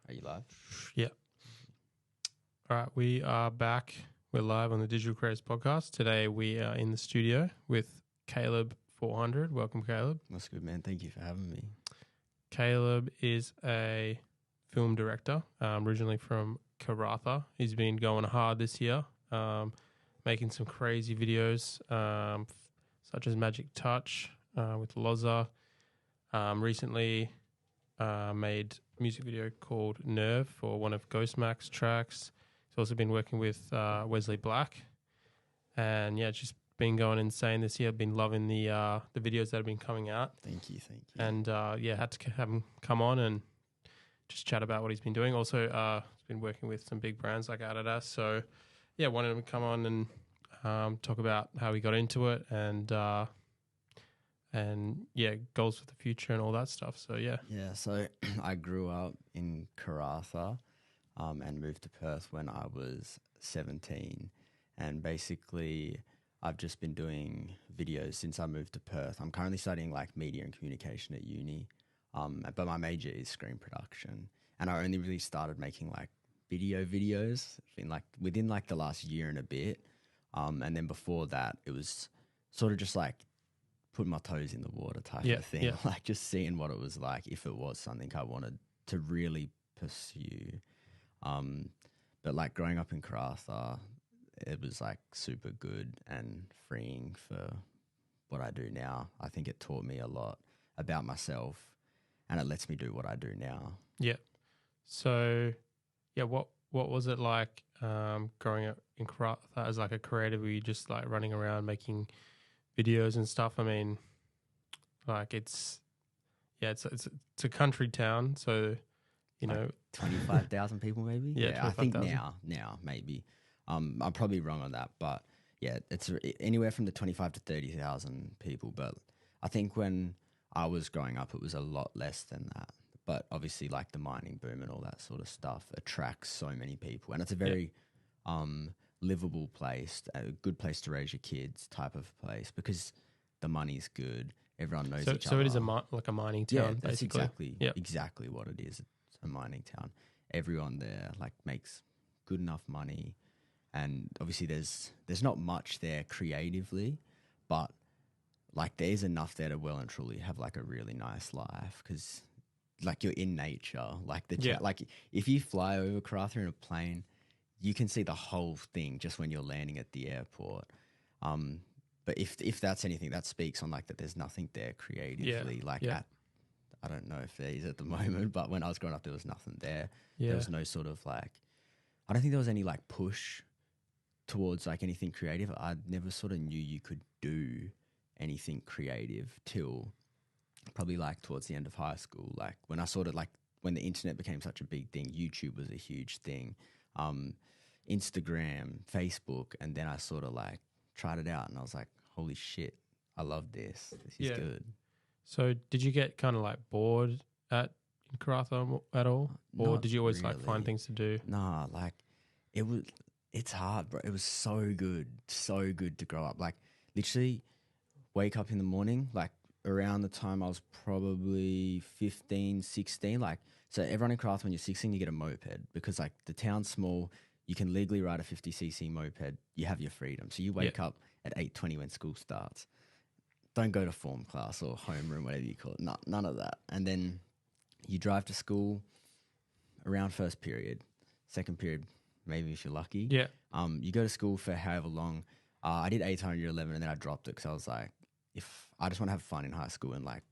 Are you live? Yeah. All right, we are back. We're live on the Digital Creators Podcast. Today we are in the studio with C4leb400. Welcome, Caleb. That's good, man. Thank you for having me. Caleb is a film director, originally from Karratha. He's been going hard this year, making some crazy videos, such as Magic Touch with Lozza. Recently made a music video called Nerve for one of Ghostmax's tracks. He's also been working with Wesley Black. And yeah, just been going insane this year. Been loving the videos that have been coming out. Thank you. And had to have him come on and just chat about what he's been doing. Also, he's been working with some big brands like Adidas. So yeah, wanted him to come on and talk about how he got into it and goals for the future and all that stuff. So yeah. Yeah, so I grew up in Karratha and moved to Perth when I was 17. And basically, I've just been doing videos since I moved to Perth. I'm currently studying like media and communication at uni, but my major is screen production. And I only really started making like videos within like the last year and a bit. And then before that, it was sort of just like putting my toes in the water type of thing, like just seeing what it was like if it was something I wanted to really pursue. But like growing up in Karratha, it was like super good and freeing for what I do now. I think it taught me a lot about myself and it lets me do what I do now. Yeah. So yeah, what was it like growing up in Karratha as like a creative? Were you just like running around making videos and stuff? I mean, like it's a country town, so you know, 25,000 people maybe. Yeah, I think now maybe. I'm probably wrong on that, but yeah, it's anywhere from the 25 to 30,000 people. But I think when I was growing up, it was a lot less than that. But obviously, like the mining boom and all that sort of stuff attracts so many people, and it's a very livable place, a good place to raise your kids type of place because the money's good. Everyone knows each other. So it is like a mining town. Yeah, that's basically. exactly what it is. It's a mining town. Everyone there like makes good enough money, and obviously there's not much there creatively, but like there's enough there to well and truly have like a really nice life because like you're in nature. Like like if you fly over Karratha in a plane, you can see the whole thing just when you're landing at the airport. But if that's anything, that speaks on like that there's nothing there creatively. I don't know if there is at the moment, but when I was growing up, there was nothing there. Yeah. There was no sort of like, I don't think there was any like push towards like anything creative. I never sort of knew you could do anything creative till probably like towards the end of high school. Like when I sort of like, when the internet became such a big thing, YouTube was a huge thing. Instagram, Facebook, and then I sort of like tried it out and I was like, holy shit, I love this. This is good. So did you get kind of like bored in Karratha at all? Or Not did you always really. like find things to do? Nah, like it's hard, bro. It was so good to grow up. Like literally wake up in the morning, like around the time I was probably 15, 16, like, so everyone in Karratha when you're 16, you get a moped because like the town's small. You can legally ride a 50cc moped. You have your freedom. So you wake up at 8:20 when school starts. Don't go to form class or homeroom, whatever you call it. None of that. And then you drive to school around first period, second period, maybe if you're lucky. Yeah. You go to school for however long. I did 811 and then I dropped it because I was like, if I just want to have fun in high school and like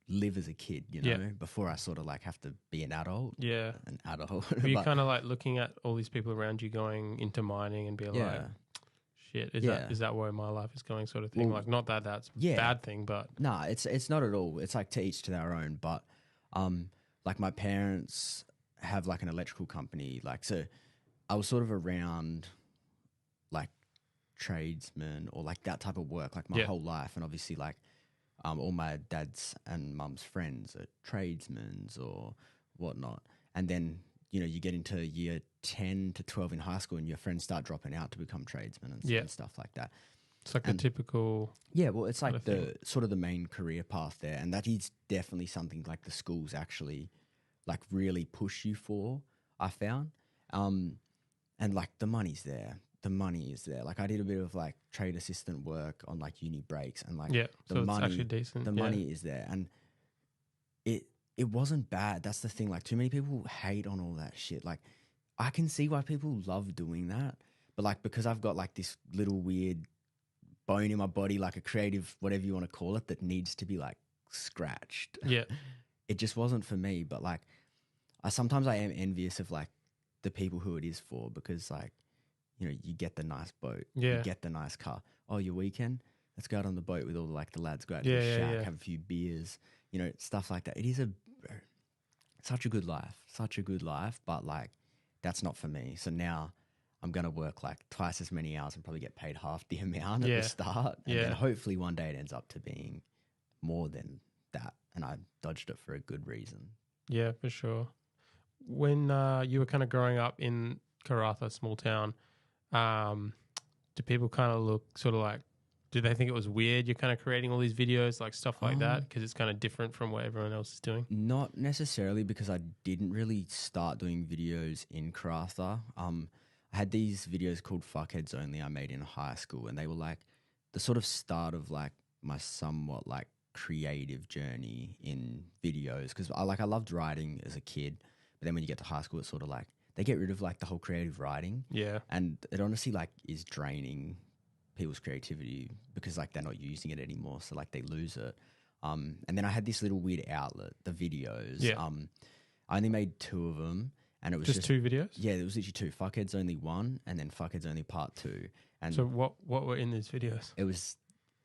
live as a kid, you know, before I sort of like have to be an adult. Yeah. An adult. Were you kind of like looking at all these people around you going into mining and be like, shit, is that where my life is going sort of thing? Well, like not that that's a bad thing, but. No, it's not at all. It's like to each to their own. But like my parents have like an electrical company. Like, so I was sort of around like tradesmen or like that type of work like my whole life. And obviously like all my dad's and mum's friends are tradesmen or whatnot. And then, you know, you get into year 10 to 12 in high school and your friends start dropping out to become tradesmen and stuff like that. It's like the typical. Yeah, well, it's like the sort of the main career path there. And that is definitely something like the schools actually like really push you for, I found. And like the money's there. The money is there. Like I did a bit of like trade assistant work on like uni breaks, and like Yeah. the So money, it's actually decent. the money is there, and it wasn't bad. That's the thing. Like too many people hate on all that shit. Like I can see why people love doing that, but like because I've got like this little weird bone in my body, like a creative, whatever you want to call it, that needs to be like scratched. Yeah. It just wasn't for me. But like sometimes I am envious of like the people who it is for, because like, you know, you get the nice boat, you get the nice car. Oh, your weekend? Let's go out on the boat with all like the lads, go out to the shack, have a few beers, you know, stuff like that. It is such a good life, but like that's not for me. So now I'm going to work like twice as many hours and probably get paid half the amount at the start. And then hopefully one day it ends up to being more than that. And I dodged it for a good reason. Yeah, for sure. When you were kind of growing up in Karratha, small town, do people kind of look sort of like, do they think it was weird you're kind of creating all these videos, like stuff like that, because it's kind of different from what everyone else is doing? Not necessarily, because I didn't really start doing videos in Karratha. I had these videos called Fuckheads Only I made in high school, and they were like the sort of start of like my somewhat like creative journey in videos, because I loved writing as a kid, but then when you get to high school, it's sort of like they get rid of like the whole creative writing. Yeah. And it honestly like is draining people's creativity, because like they're not using it anymore. So like they lose it. And then I had this little weird outlet, the videos. Yeah. I only made 2 of them, and it was just 2 videos? Yeah, there was literally 2. Fuckheads Only 1, and then Fuckheads Only Part 2. And so what were in these videos? It was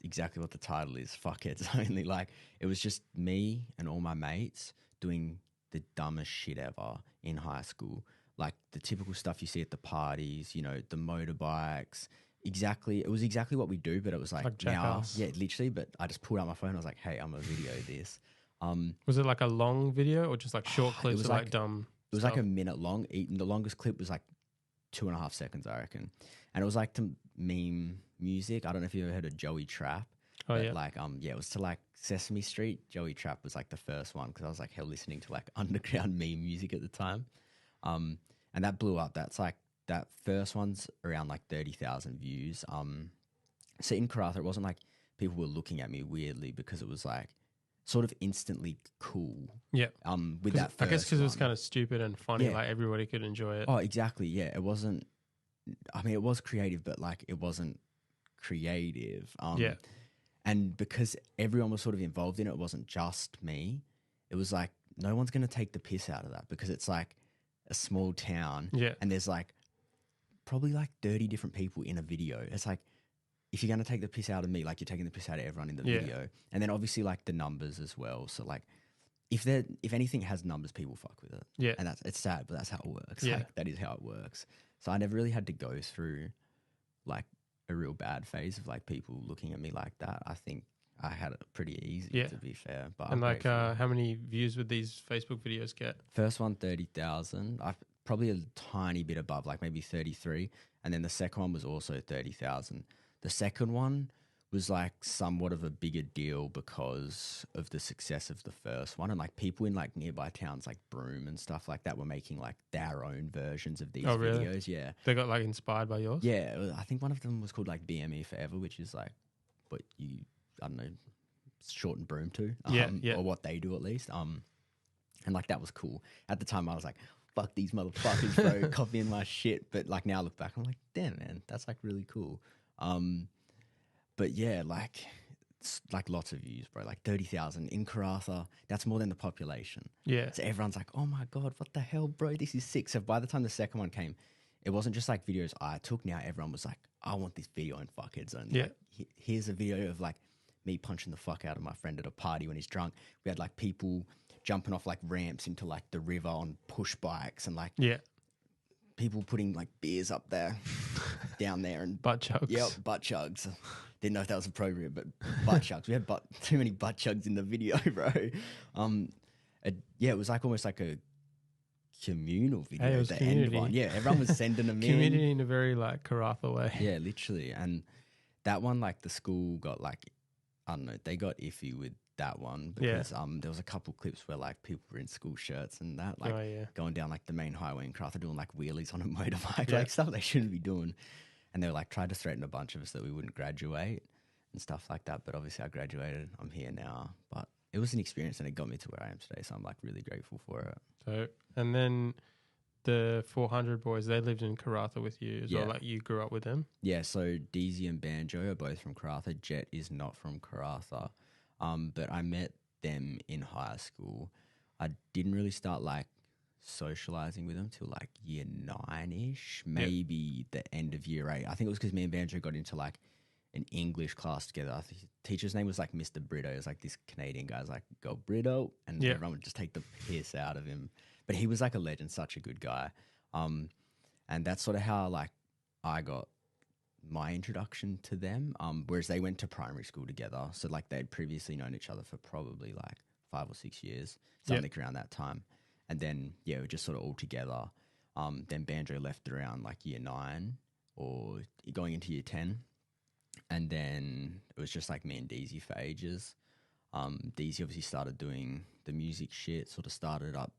exactly what the title is, Fuckheads Only. Like it was just me and all my mates doing the dumbest shit ever in high school. Like the typical stuff you see at the parties, you know, the motorbikes. It was exactly what we do, but it was like now, Jackass. yeah, literally. But I just pulled out my phone. I was like, "Hey, I'm gonna video this." Was it like a long video or just like short clips of like dumb? It was like a minute long. The longest clip was like 2.5 seconds, I reckon. And it was like to meme music. I don't know if you ever heard of Joey Trap. Oh, but yeah. Like it was to like Sesame Street. Joey Trap was like the first one, because I was like hell listening to like underground meme music at the time. And that blew up. That's like that first one's around like 30,000 views. So in Karratha, it wasn't like people were looking at me weirdly, because it was like sort of instantly cool. Yeah. With that first I guess because it was one. kind of stupid and funny, Yeah. like everybody could enjoy it. Oh, exactly. Yeah. It wasn't, I mean, it was creative, but like it wasn't creative. Yeah. And because everyone was sort of involved in it, it wasn't just me. It was like, no one's going to take the piss out of that, because it's like a small town. Yeah. And there's like probably like 30 different people in a video. It's like, if you're going to take the piss out of me, like you're taking the piss out of everyone in the video. And then obviously like the numbers as well. So like if anything has numbers, people fuck with it. Yeah. And it's sad, but that's how it works. Yeah. Like that is how it works. So I never really had to go through like a real bad phase of like people looking at me like that. I think I had it pretty easy, to be fair. But and like how many views would these Facebook videos get? First one, 30,000. I probably a tiny bit above, like maybe 33. And then the second one was also 30,000. The second one was like somewhat of a bigger deal because of the success of the first one. And like people in like nearby towns like Broome and stuff like that were making like their own versions of these videos. Yeah. They got like inspired by yours? Yeah. I think one of them was called like BME Forever, which is like what you, I don't know, shorten Broome to. Or what they do at least. And like that was cool. At the time I was like, fuck these motherfuckers, bro, copying my shit. But like now I look back, I'm like, damn, man, that's like really cool. But yeah, like it's like lots of views, bro. Like 30,000 in Karratha. That's more than the population. Yeah. So everyone's like, oh my God, what the hell, bro? This is sick. So by the time the second one came, it wasn't just like videos I took. Now everyone was like, I want this video in Fuckheads Only. Yeah. Like, here's a video of like me punching the fuck out of my friend at a party when he's drunk. We had like people jumping off like ramps into like the river on push bikes, and like people putting like beers up there, down there, and butt chugs. Yeah, butt chugs. Didn't know if that was appropriate, but butt chugs. We had too many butt chugs in the video, bro. It was like almost like a communal video. Hey, it was the community. end one. Yeah, everyone was sending them in. Community in a very like Karratha way. Yeah, literally. And that one, like the school got like, I don't know, they got iffy with that one because there was a couple clips where like people were in school shirts and that, like going down like the main highway in Karratha doing like wheelies on a motorbike, like stuff they shouldn't be doing. And they were like tried to threaten a bunch of us that we wouldn't graduate and stuff like that. But obviously I graduated. I'm here now. But it was an experience and it got me to where I am today. So I'm like really grateful for it. So, and then the 400 boys, they lived in Karratha with you as well. Like you grew up with them? Yeah. So Deezy and Banjo are both from Karratha. Jet is not from Karratha. But I met them in high school. I didn't really start like socializing with them till like year 9-ish, maybe the end of year 8. I think it was because me and Banjo got into like an English class together. I think the teacher's name was like Mr. Brito. It was like this Canadian guy's like, go Brito. And everyone would just take the piss out of him. But he was like a legend, such a good guy. And that's sort of how like I got my introduction to them, whereas they went to primary school together. So like they'd previously known each other for probably like 5 or 6 years, something around that time. And then, we were just sort of all together. Then Banjo left around like year 9 or going into year 10. And then it was just like me and Deezy for ages. Deezy obviously started doing the music shit, sort of started up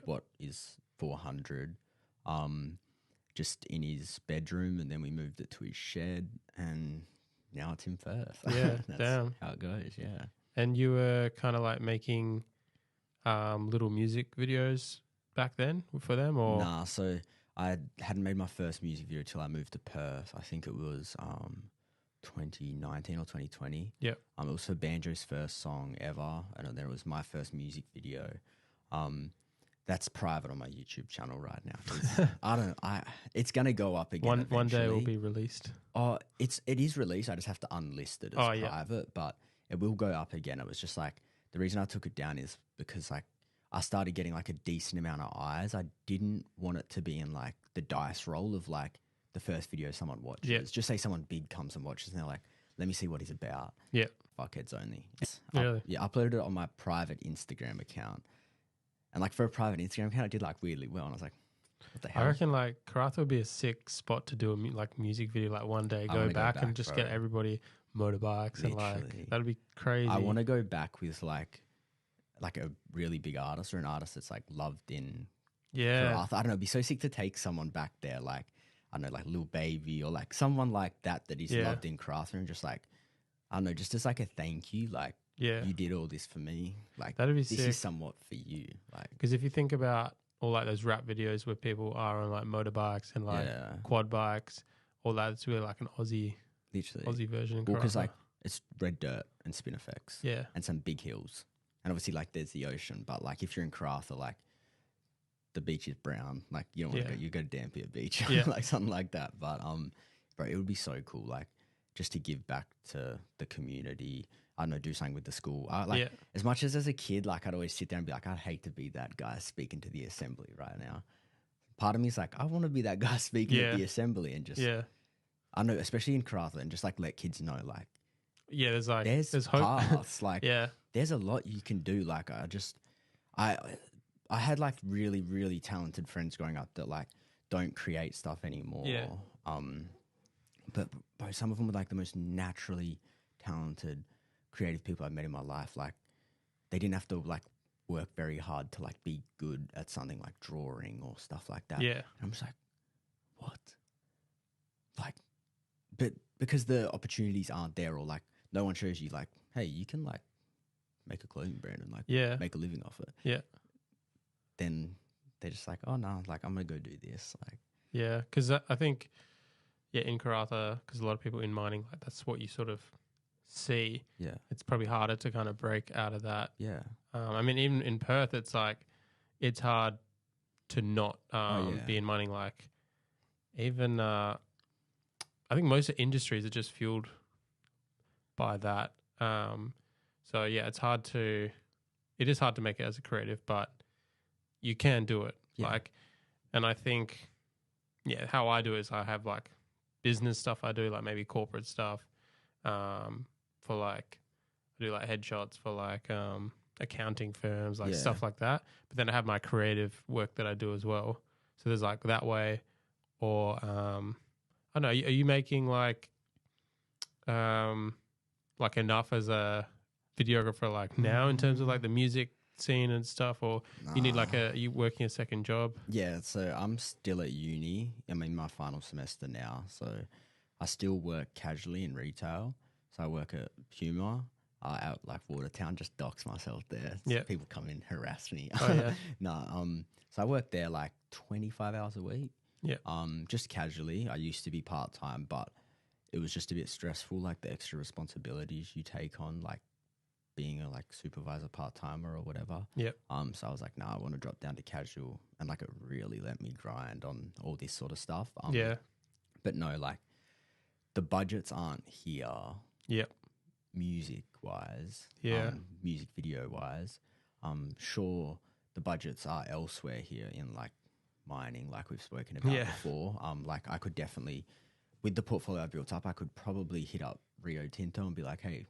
what is 400. Just in his bedroom, and then we moved it to his shed, and now it's in Perth. Yeah, that's how it goes. Yeah. And you were kind of like making little music videos back then for them, or nah? So I hadn't made my first music video till I moved to Perth. I think it was 2019 or 2020. Yeah. It was for Banjo's first song ever, and then it was my first music video. That's private on my YouTube channel right now. It's gonna go up again. One day it will be released. Oh, it is released. I just have to unlist it as private, but it will go up again. It was just like the reason I took it down is because like I started getting like a decent amount of eyes. I didn't want it to be in like the dice roll of like the first video someone watches. Yeah. Just say someone big comes and watches and they're like, let me see what he's about. Yeah. Fuckheads only. Really? Uploaded it on my private Instagram account. And like for a private Instagram account, I did like weirdly well. And I was like, what the hell? I reckon like Karratha would be a sick spot to do a like music video like one day. Go back and just get everybody motorbikes. Literally. And like that'd be crazy. I want to go back with like a really big artist or an artist that's like loved in Karratha. I don't know. It'd be so sick to take someone back there like, I don't know, like Lil Baby or like someone like that is loved in Karratha and just like, I don't know, just as like a thank you, like, you did all this for me. Like, that'd be this sick. is somewhat for you. Like, because if you think about all like those rap videos where people are on like motorbikes and like quad bikes, all that, it's really like an Aussie version. Well, because like it's red dirt and spin effects, and some big hills, and obviously like there's the ocean. But like if you're in Karratha, like the beach is brown. Like you don't want to go. You go to Dampier Beach, like something like that. But bro, it would be so cool. Like just to give back to the community. I don't know, do something with the school. As much as a kid, like I'd always sit there and be like, I'd hate to be that guy speaking to the assembly right now. Part of me is like, I want to be that guy speaking at the assembly and just, I don't know, especially in Karratha and just like let kids know, like, there's hope. Paths, like, there's a lot you can do. Like, I had like really, really talented friends growing up that like don't create stuff anymore. But some of them were like the most naturally talented creative people I've met in my life. Like they didn't have to like work very hard to like be good at something like drawing or stuff like that. And I'm just like, what? Like, but because the opportunities aren't there or like no one shows you like, hey, you can like make a clothing brand and like make a living off it. Then they're just like, oh no, like I'm gonna go do this. Like, because I think in Karratha, because a lot of people in mining, like that's what you sort of see. It's probably harder to kind of break out of that. I mean, even in Perth, it's like it's hard to not be in mining. Like even I think most industries are just fueled by that. So it's hard to make it as a creative, but you can do it. Like, and I think how I do it is I have like business stuff I do, like maybe corporate stuff. For like, I do like headshots for like accounting firms, like stuff like that. But then I have my creative work that I do as well. So there's like that way, or I don't know. Are you making like enough as a videographer like now in terms of like the music scene and stuff, or you need like you working a second job? Yeah, so I'm still at uni. I'm in my final semester now, so I still work casually in retail. So I work at Puma out like Watertown, just dox myself there. Yeah. People come in, harass me. Oh, yeah. So I work there like 25 hours a week. Yeah. Just casually. I used to be part-time, but it was just a bit stressful, like the extra responsibilities you take on, like being a like supervisor part-timer or whatever. Yeah. So I was like, nah, I want to drop down to casual, and like it really let me grind on all this sort of stuff. Yeah. But no, like the budgets aren't here. Yeah. Music-wise. Yeah. Music video-wise. Sure, the budgets are elsewhere here in like mining, like we've spoken about before. Like I could definitely, with the portfolio I built up, I could probably hit up Rio Tinto and be like, hey,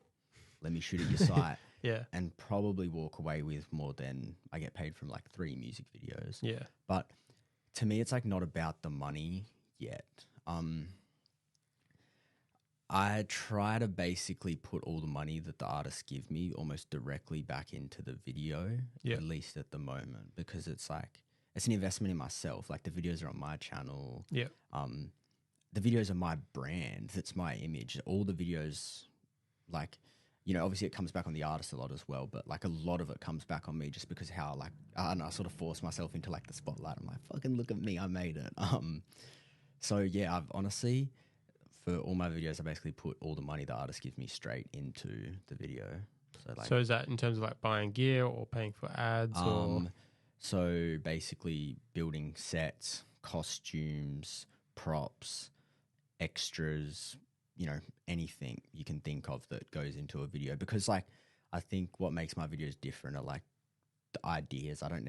let me shoot at your site. Yeah. And probably walk away with more than I get paid from like 3 music videos. Yeah. But to me, it's like not about the money yet. I try to basically put all the money that the artists give me almost directly back into the video, at least at the moment, because it's like, it's an investment in myself. Like the videos are on my channel. Yeah. The videos are my brand. That's my image. All the videos, like, you know, obviously it comes back on the artist a lot as well, but like a lot of it comes back on me just because how like, I don't know, I sort of force myself into like the spotlight. I'm like, fucking look at me, I made it. So yeah, I've honestly, for all my videos, I basically put all the money the artist gives me straight into the video. So is that in terms of like buying gear or paying for ads or? So basically building sets, costumes, props, extras, you know, anything you can think of that goes into a video. Because like, I think what makes my videos different are like the ideas. I don't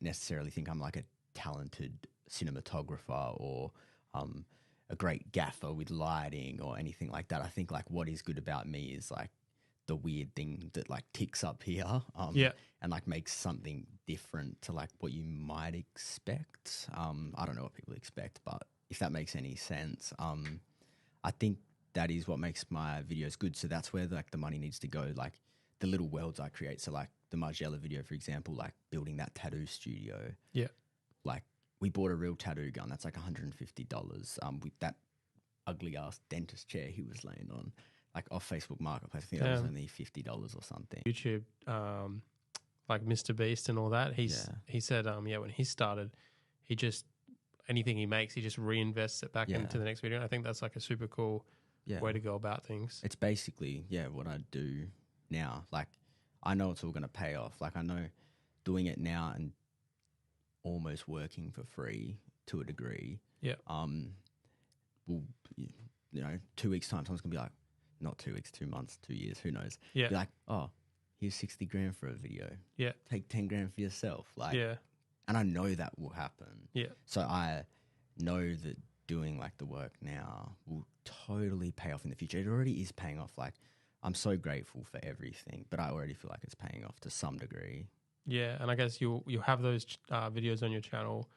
necessarily think I'm like a talented cinematographer or a great gaffer with lighting or anything like that. I think like what is good about me is like the weird thing that like ticks up here and like makes something different to like what you might expect. I don't know what people expect, but if that makes any sense, I think that is what makes my videos good. So that's where like the money needs to go, like the little worlds I create. So like the Margiela video, for example, like building that tattoo studio. Yeah. Like we bought a real tattoo gun. That's like $150 with that ugly ass dentist chair he was laying on, like off Facebook Marketplace. I think that was only $50 or something. YouTube, like Mr. Beast and all that. He said, when he started, he just, anything he makes, he just reinvests it back into the next video. And I think that's like a super cool way to go about things. It's basically, what I do now. Like I know it's all going to pay off. Like I know doing it now and almost working for free to a degree. Yeah. Will, you know, 2 weeks time, someone's gonna be like, not 2 weeks, 2 months, 2 years, who knows? Yeah. Be like, oh, here's 60 grand for a video. Yeah. Take 10 grand for yourself. Like, yeah. And I know that will happen. Yeah. So I know that doing like the work now will totally pay off in the future. It already is paying off. Like I'm so grateful for everything, but I already feel like it's paying off to some degree. Yeah, and I guess you'll have those videos on your channel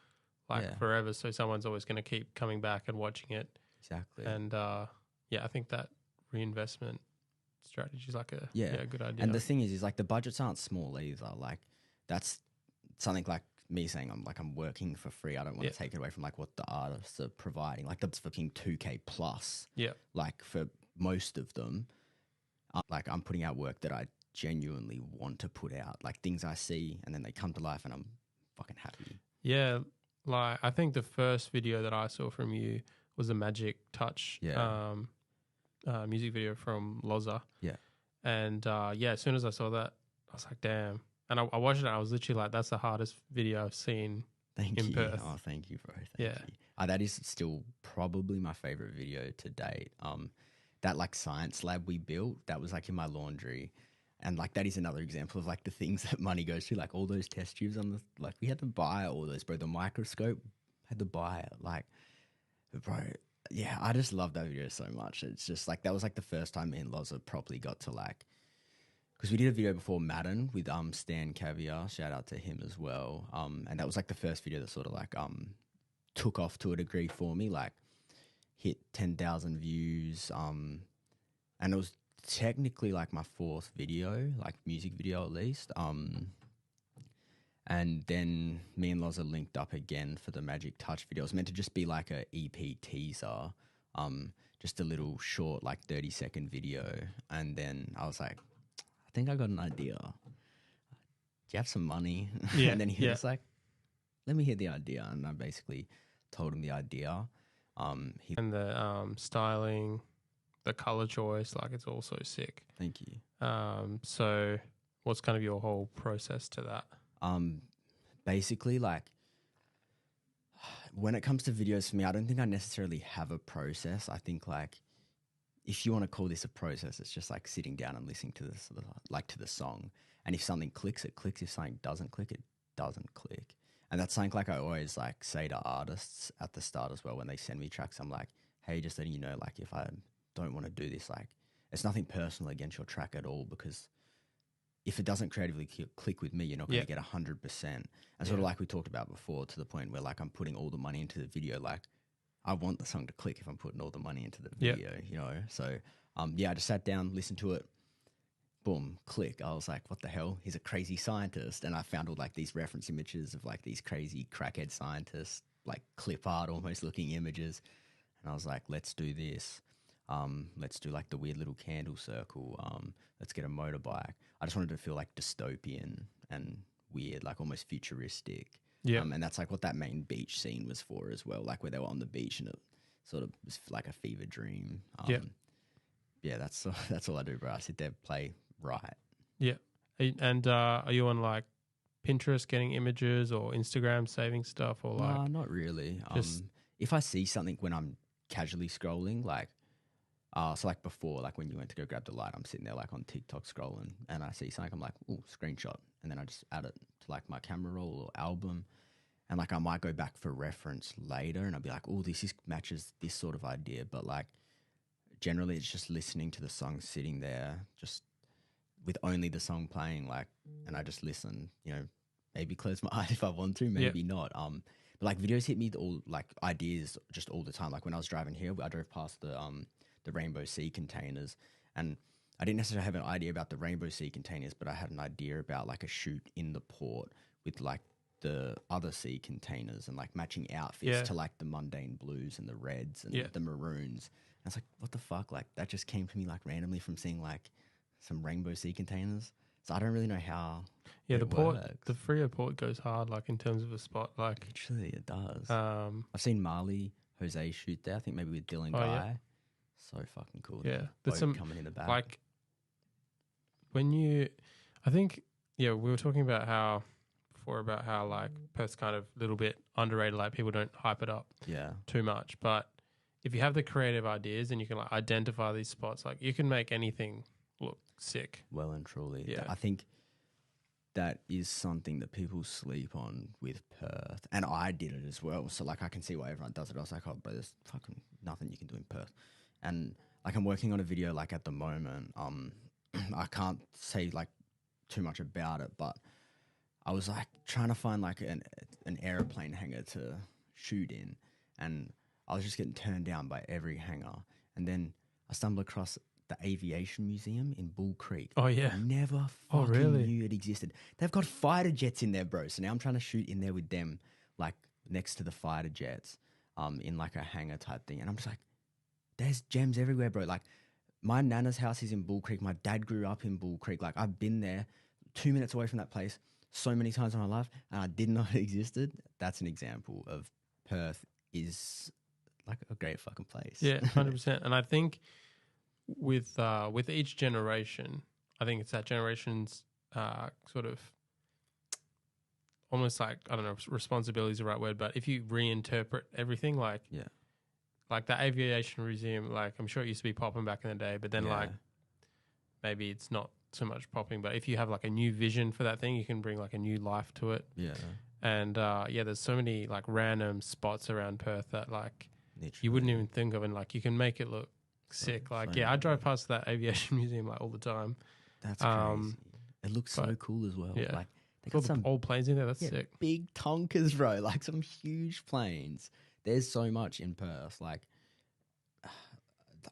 like forever, so someone's always going to keep coming back and watching it. Exactly. And I think that reinvestment strategy is like a good idea. And the thing is like the budgets aren't small either. Like that's something like me saying I'm working for free. I don't want to take it away from like what the artists are providing. Like that's fucking $2,000 plus. Yeah. Like for most of them, like I'm putting out work that I genuinely want to put out, like things I see and then they come to life and I'm fucking happy. Yeah, like I think the first video that I saw from you was a Magic Touch music video from Lozza. Yeah. And as soon as I saw that, I was like, damn. And I watched it and I was literally like, that's the hardest video I've seen in Perth. Oh, thank you, bro. Thank you. That is still probably my favorite video to date. That like science lab we built, that was like in my laundry. And like that is another example of like the things that money goes to, like all those test tubes on the, like we had to buy all those, bro. The microscope, had to buy it. Like, bro, yeah, I just love that video so much. It's just like, that was like the first time me and Lozza properly got to like, because we did a video before Madden with Stan Caviar, shout out to him as well. And that was like the first video that sort of like took off to a degree for me, like hit 10,000 views. And it was technically like my fourth video, like music video at least. And then me and Lozza linked up again for the Magic Touch video. It was meant to just be like a EP teaser, just a little short, like 30-second video. And then I was like, I think I got an idea. Do you have some money? Yeah, and then he was like, let me hear the idea. And I basically told him the idea. And the styling, the color choice, like it's all so sick. Thank you. So what's kind of your whole process to that? Basically, like, when it comes to videos for me, I don't think I necessarily have a process. I think, like, if you want to call this a process, it's just like sitting down and listening to this, like, to the song. And if something clicks, it clicks. If something doesn't click, it doesn't click. And that's something like I always like say to artists at the start as well when they send me tracks. I'm like, hey, just letting you know, like, if I don't want to do this, like, it's nothing personal against your track at all, because if it doesn't creatively click with me, you're not going to get 100%. And sort of like we talked about before, to the point where like I'm putting all the money into the video, like I want the song to click if I'm putting all the money into the video, you know? So, I just sat down, listened to it, boom, click. I was like, what the hell? He's a crazy scientist. And I found all like these reference images of like these crazy crackhead scientists, like clip art almost looking images. And I was like, let's do this. Let's do like the weird little candle circle. Let's get a motorbike. I just wanted to feel like dystopian and weird, like almost futuristic. Yeah. And that's like what that main beach scene was for as well, like where they were on the beach and it sort of was like a fever dream. Yeah, that's all I do, bro. I sit there, play, write. Yeah. And are you on like Pinterest getting images or Instagram saving stuff or like? No, not really. If I see something when I'm casually scrolling, like, so like before, like when you went to go grab the light, I'm sitting there like on TikTok scrolling and I see something, I'm like, ooh, screenshot. And then I just add it to like my camera roll or album. And like I might go back for reference later and I'll be like, oh, matches this sort of idea. But like generally it's just listening to the song, sitting there just with only the song playing, like, and I just listen, you know, maybe close my eyes if I want to, maybe not. But like videos hit me all like ideas just all the time. Like when I was driving here, I drove past the Rainbow Sea containers, and I didn't necessarily have an idea about the Rainbow Sea containers, but I had an idea about like a shoot in the port with like the other sea containers and like matching outfits to like the mundane blues and the reds and the maroons. And I was like, what the fuck? Like that just came to me like randomly from seeing like some Rainbow Sea containers. So I don't really know how. Yeah, the port, the Freo port goes hard, like in terms of a spot. Like literally, it does. I've seen Marley Jose shoot there. I think maybe with Dylan Guy. Yeah. So fucking cool. Yeah, there's some coming in the back. Like when I think we were talking about how like Perth's kind of a little bit underrated. Like people don't hype it up too much, but if you have the creative ideas and you can like identify these spots, like you can make anything look sick. Well and truly. Yeah. I think that is something that people sleep on with Perth. And I did it as well. So like I can see why everyone does it. I was like, oh bro, there's fucking nothing you can do in Perth. And like I'm working on a video like at the moment. I can't say like too much about it, but I was like trying to find like an airplane hangar to shoot in, and I was just getting turned down by every hangar. And then I stumbled across the Aviation Museum in Bull Creek. Oh yeah, I never fucking knew it existed. They've got fighter jets in there, bro. So now I'm trying to shoot in there with them, like next to the fighter jets, in like a hangar type thing. And I'm just like, there's gems everywhere, bro. Like my nana's house is in Bull Creek. My dad grew up in Bull Creek. Like I've been there 2 minutes away from that place so many times in my life, and I didn't know it existed. That's an example of Perth is like a great fucking place. Yeah, 100%. And I think with each generation, I think it's that generation's sort of almost like, I don't know, responsibility is the right word, but if you reinterpret everything, like like the Aviation Museum, like I'm sure it used to be popping back in the day, but then like maybe it's not so much popping, but if you have like a new vision for that thing, you can bring like a new life to it. Yeah. And there's so many like random spots around Perth that like you wouldn't even think of, and like you can make it look sick. Like I drive past that Aviation Museum like all the time. That's crazy. It looks so cool as well. Yeah. Like they got some old planes in there. That's sick. Big tonkers, bro. Like some huge planes. There's so much in Perth. Like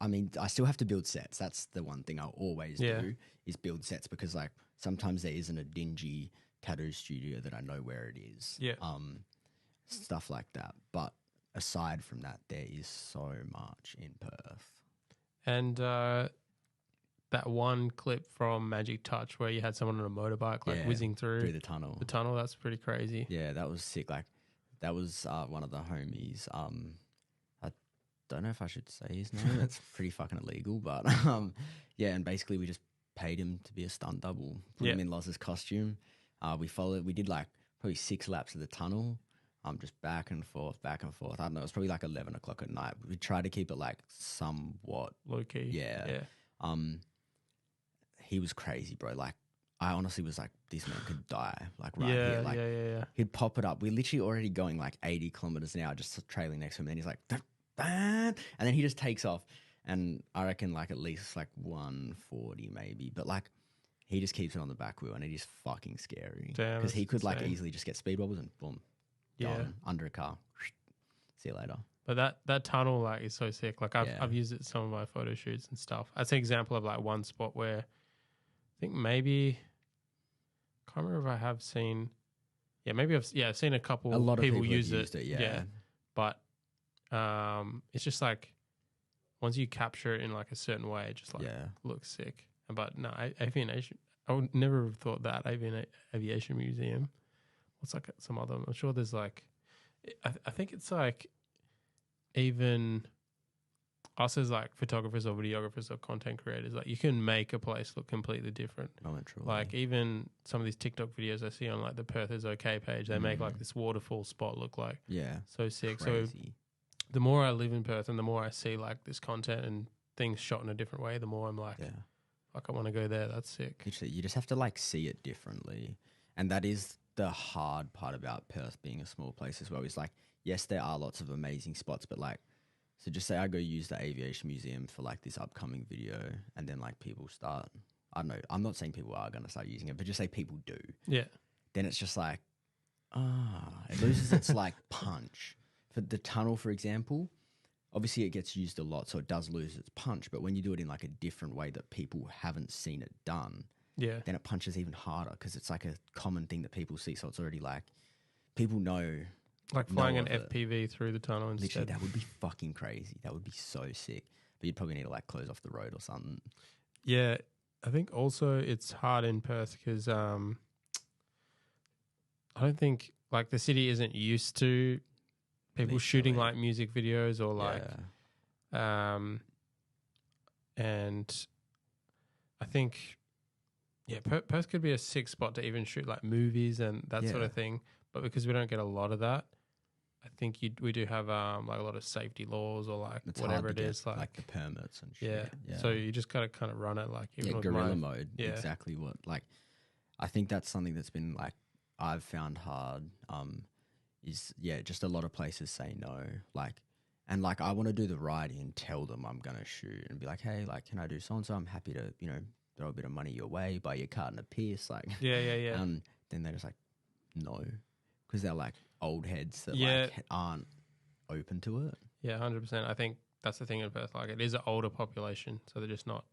I mean, I still have to build sets. That's the one thing I always do is build sets, because like sometimes there isn't a dingy tattoo studio that I know where it is. Yeah. Stuff like that. But aside from that, there is so much in Perth. And that one clip from Magic Touch where you had someone on a motorbike whizzing through the tunnel. The tunnel, that's pretty crazy. Yeah, that was sick. Like that was one of the homies. I don't know if I should say his name. It's pretty fucking illegal, but yeah, and basically we just paid him to be a stunt double. Put him in Lozza's costume. We did like probably 6 laps of the tunnel. Just back and forth. I don't know. It was probably like 11 o'clock at night. We tried to keep it like somewhat low key. Yeah. He was crazy, bro. Like I honestly was like, this man could die. Like right here. Like he'd pop it up. We're literally already going like 80 kilometers an hour, just trailing next to him. And he's like, and then he just takes off. And I reckon like at least like 140 maybe. But like he just keeps it on the back wheel, and it is fucking scary. Because he could like easily just get speed wobbles and boom. Gone, under a car. See you later. But that tunnel like is so sick. Like I've used it in some of my photo shoots and stuff. That's an example of like one spot where I think maybe I can't remember if I have seen. Yeah, maybe I've seen a couple. A lot of people use used it. Yeah. But it's just like once you capture it in like a certain way, it just like looks sick. But no, aviation. I would never have thought that aviation museum. What's like some other? I'm sure there's like, I think it's like, even us as like photographers or videographers or content creators, like you can make a place look completely different. Like even some of these TikTok videos I see on like the Perth is okay page, they make like this waterfall spot look like so sick. Crazy. So the more I live in Perth and the more I see like this content and things shot in a different way, the more I'm like, I want to go there. That's sick. Literally, you just have to like see it differently, and that is the hard part about Perth being a small place as well. Is like, yes, there are lots of amazing spots, but like, so just say I go use the aviation museum for like this upcoming video, and then like people start, I don't know, I'm not saying people are going to start using it, but just say people do. Yeah. Then it's just like, it loses its like punch. For the tunnel, for example, obviously it gets used a lot, so it does lose its punch. But when you do it in like a different way that people haven't seen it done, then it punches even harder, because it's like a common thing that people see. So it's already like, people know. Like flying an FPV through the tunnel instead. Literally, that would be fucking crazy. That would be so sick. But you'd probably need to like close off the road or something. Yeah. I think also it's hard in Perth because I don't think like the city isn't used to people shooting like music videos or like, and I think, Perth could be a sick spot to even shoot like movies and that sort of thing. But because we don't get a lot of that, I think we do have like a lot of safety laws or like it's whatever it is, like the permits and shit. Yeah. So you just gotta kind of run it like even with guerrilla mode. Yeah. Exactly what like. I think that's something that's been like I've found hard. Is just a lot of places say no. Like, and like I want to do the writing and tell them I'm gonna shoot and be like, hey, like, can I do so and so? I'm happy to throw a bit of money your way, buy your carton of piss, like And then they're just like, no. Because they're like old heads that like aren't open to it. Yeah, 100%. I think that's the thing in Perth. Like, it is an older population, so they're just not.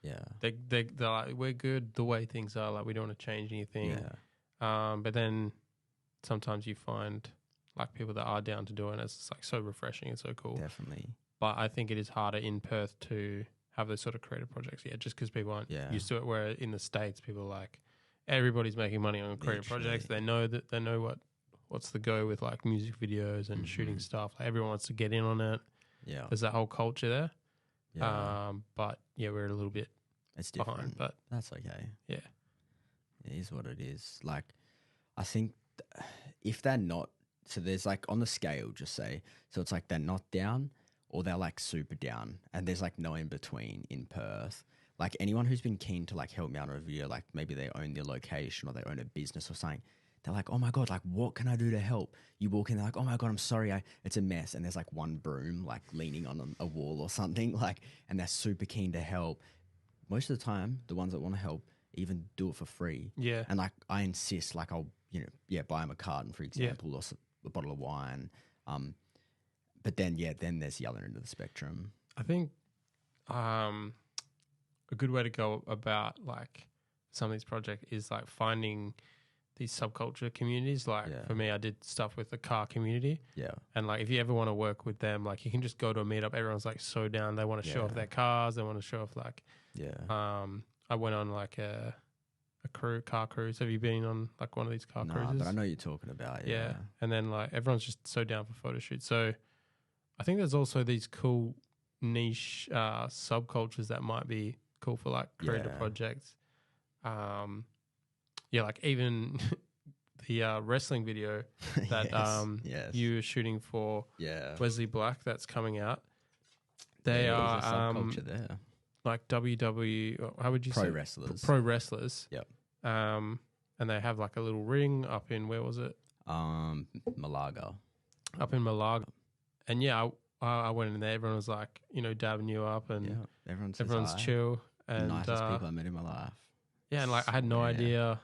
Yeah. They're like, we're good the way things are. Like, we don't want to change anything. Yeah. But then sometimes you find like people that are down to do it, and it's like so refreshing and so cool. Definitely. But I think it is harder in Perth to have those sort of creative projects. Yeah, just because people aren't used to it. Where in the States, people are like, everybody's making money on creative projects. They know what's the go with like music videos and shooting stuff. Like everyone wants to get in on it. Yeah. There's that whole culture there. Yeah. But we're a little bit behind, but that's okay. Yeah. It is what it is. Like, I think if they're not, so there's like on the scale, just say, so it's like they're not down or they're like super down, and there's like no in between in Perth. Like anyone who's been keen to like help me out on a video, like maybe they own their location or they own a business or something, they're like, oh my God, like what can I do to help? You walk in, they're like, oh my God, I'm sorry, it's a mess. And there's like one broom like leaning on a wall or something, like, and they're super keen to help. Most of the time, the ones that want to help even do it for free. Yeah. And like I insist, like I'll, buy them a carton, for example, or a bottle of wine. But then, then there's the other end of the spectrum. I think a good way to go about like some of these projects is like finding these subculture communities. Like for me, I did stuff with the car community. Yeah. And like if you ever want to work with them, like you can just go to a meetup. Everyone's like so down. They want to show off their cars. They want to show off like I went on like a car cruise. Have you been on like one of these car cruises? But I know you're talking about. Yeah. And then like everyone's just so down for photo shoots. So I think there's also these cool niche subcultures that might be cool for like creative projects. Like even the wrestling video that you were shooting for Wesley Black that's coming out. They are a subculture there. Like how would you say? Pro wrestlers. Yep. And they have like a little ring up in, where was it? Malaga. Up in Malaga. And I went in there. Everyone was like, dabbing you up, and everyone's chill. And nicest people I met in my life. Yeah, and like I had no idea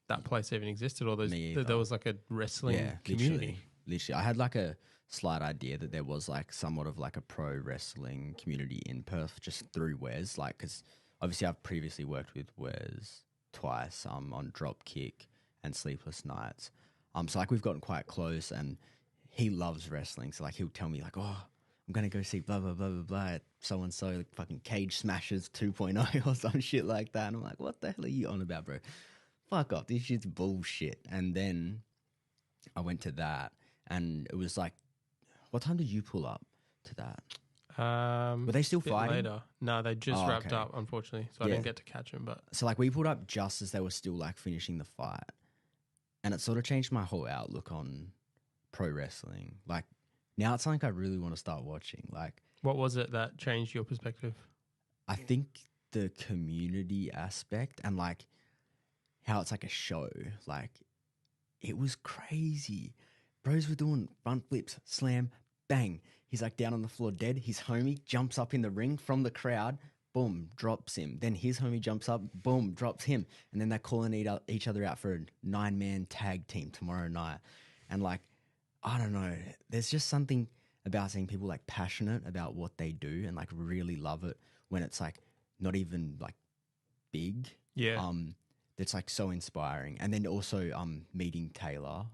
that place even existed, or there was like a wrestling community. Literally, I had like a slight idea that there was like somewhat of like a pro wrestling community in Perth just through Wes, like because obviously I've previously worked with Wes twice on Dropkick and Sleepless Nights. So like we've gotten quite close, and he loves wrestling, so like he'll tell me like, oh, I'm gonna go see blah blah blah blah blah at so and so, like fucking Cage Smashers 2.0 or some shit like that. And I'm like, what the hell are you on about, bro? Fuck off, this shit's bullshit. And then I went to that, and it was like, what time did you pull up to that? Were they still fighting? Later. No, they just wrapped up, unfortunately, so I didn't get to catch them. But so like we pulled up just as they were still like finishing the fight, and it sort of changed my whole outlook on pro wrestling. Like now it's something I really want to start watching. Like, what was it that changed your perspective? I think the community aspect and like how it's like a show. Like it was crazy. Bros were doing front flips, slam, bang. He's like down on the floor dead. His homie jumps up in the ring from the crowd, boom, drops him. Then his homie jumps up, boom, drops him. And then they're calling each other out for a 9-man tag team tomorrow night. And like, I don't know, there's just something about seeing people like passionate about what they do and like really love it when it's like not even like big. Yeah. That's like so inspiring. And then also meeting Taylor.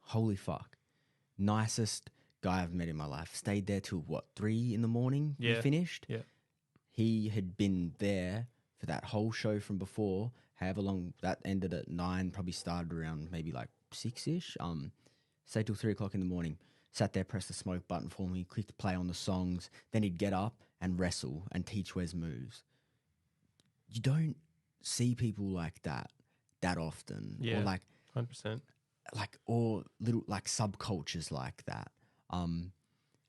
Holy fuck. Nicest guy I've met in my life. Stayed there till 3 in the morning? Yeah. We finished? Yeah. He had been there for that whole show from before, however long that ended at 9, probably started around maybe like 6-ish. Stayed till 3 o'clock in the morning. Sat there, pressed the smoke button for me, clicked play on the songs. Then he'd get up and wrestle and teach Wes moves. You don't see people like that often. Yeah, or like 100%. Like, or little like subcultures like that. And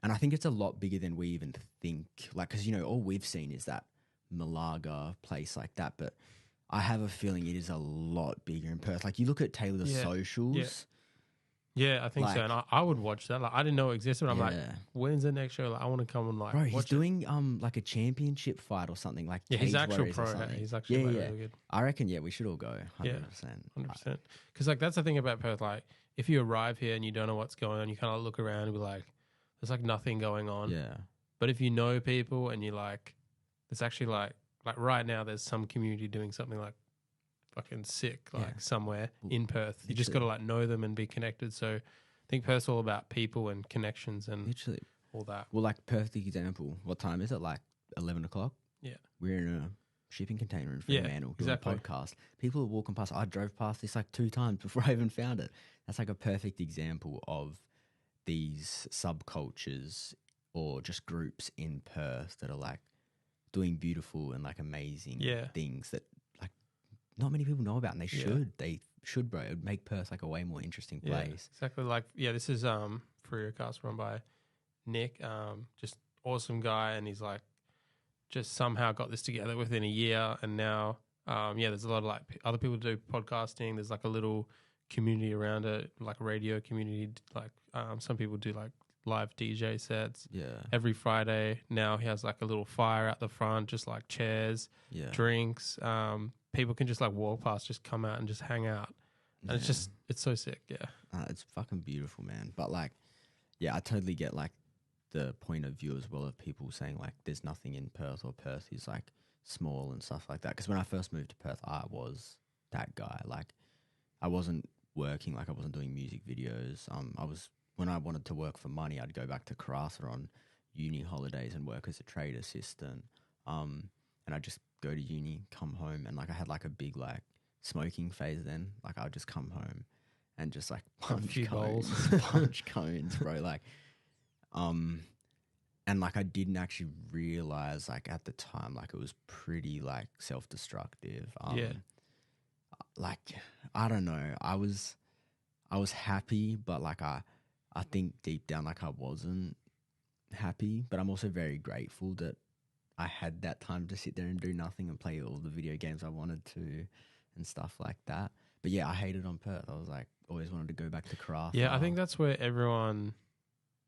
I think it's a lot bigger than we even think. Like, because, all we've seen is that Malaga place like that. But I have a feeling it is a lot bigger in Perth. Like, you look at Taylor's socials. Yeah. Yeah, I think so. And I would watch that. Like, I didn't know it existed. But I'm like, when's the next show? Like, I want to come and like, bro, he's watch doing like a championship fight or something. Like, he's actual Warriors pro. He's actually really good. I reckon. Yeah, we should all go. 100%. 100%. Because like that's the thing about Perth. Like, if you arrive here and you don't know what's going on, you kind of look around and be like, there's like nothing going on. Yeah. But if you know people and you like, there's actually like right now, there's some community doing something like fucking sick, like somewhere in Perth. You just got to like know them and be connected. So I think Perth's all about people and connections and all that. Well, like perfect example. What time is it? Like 11 o'clock? Yeah. We're in a shipping container in Fremantle doing a podcast. People are walking past. I drove past this like 2 times before I even found it. That's like a perfect example of these subcultures or just groups in Perth that are like doing beautiful and like amazing things that like not many people know about, and they should. They should, bro. It would make Perth like a way more interesting place. Exactly. Like, this is Freercast run by Nick. Just awesome guy, and he's like just somehow got this together within a year, and now there's a lot of like other people do podcasting. There's like a little community around it, like a radio community. Like some people do like live DJ sets. Yeah. Every Friday now he has like a little fire out the front, just like chairs, drinks. People can just like walk past, just come out and just hang out. And it's so sick. Yeah. It's fucking beautiful, man. But like, I totally get like the point of view as well of people saying like there's nothing in Perth, or Perth is like small and stuff like that. Because when I first moved to Perth, I was that guy. Like I wasn't working, like I wasn't doing music videos. When I wanted to work for money, I'd go back to Karratha on uni holidays and work as a trade assistant. And I'd just go to uni, come home, and like I had like a big like smoking phase then. Like I'd just come home and just like punch cones, punch cones, bro. Like, and like I didn't actually realize like at the time like it was pretty like self-destructive. Like I don't know. I was happy, but like I think deep down like I wasn't happy. But I'm also very grateful that I had that time to sit there and do nothing and play all the video games I wanted to and stuff like that. But yeah, I hated on Perth. I was like, always wanted to go back to Karratha. Yeah, I think that's where everyone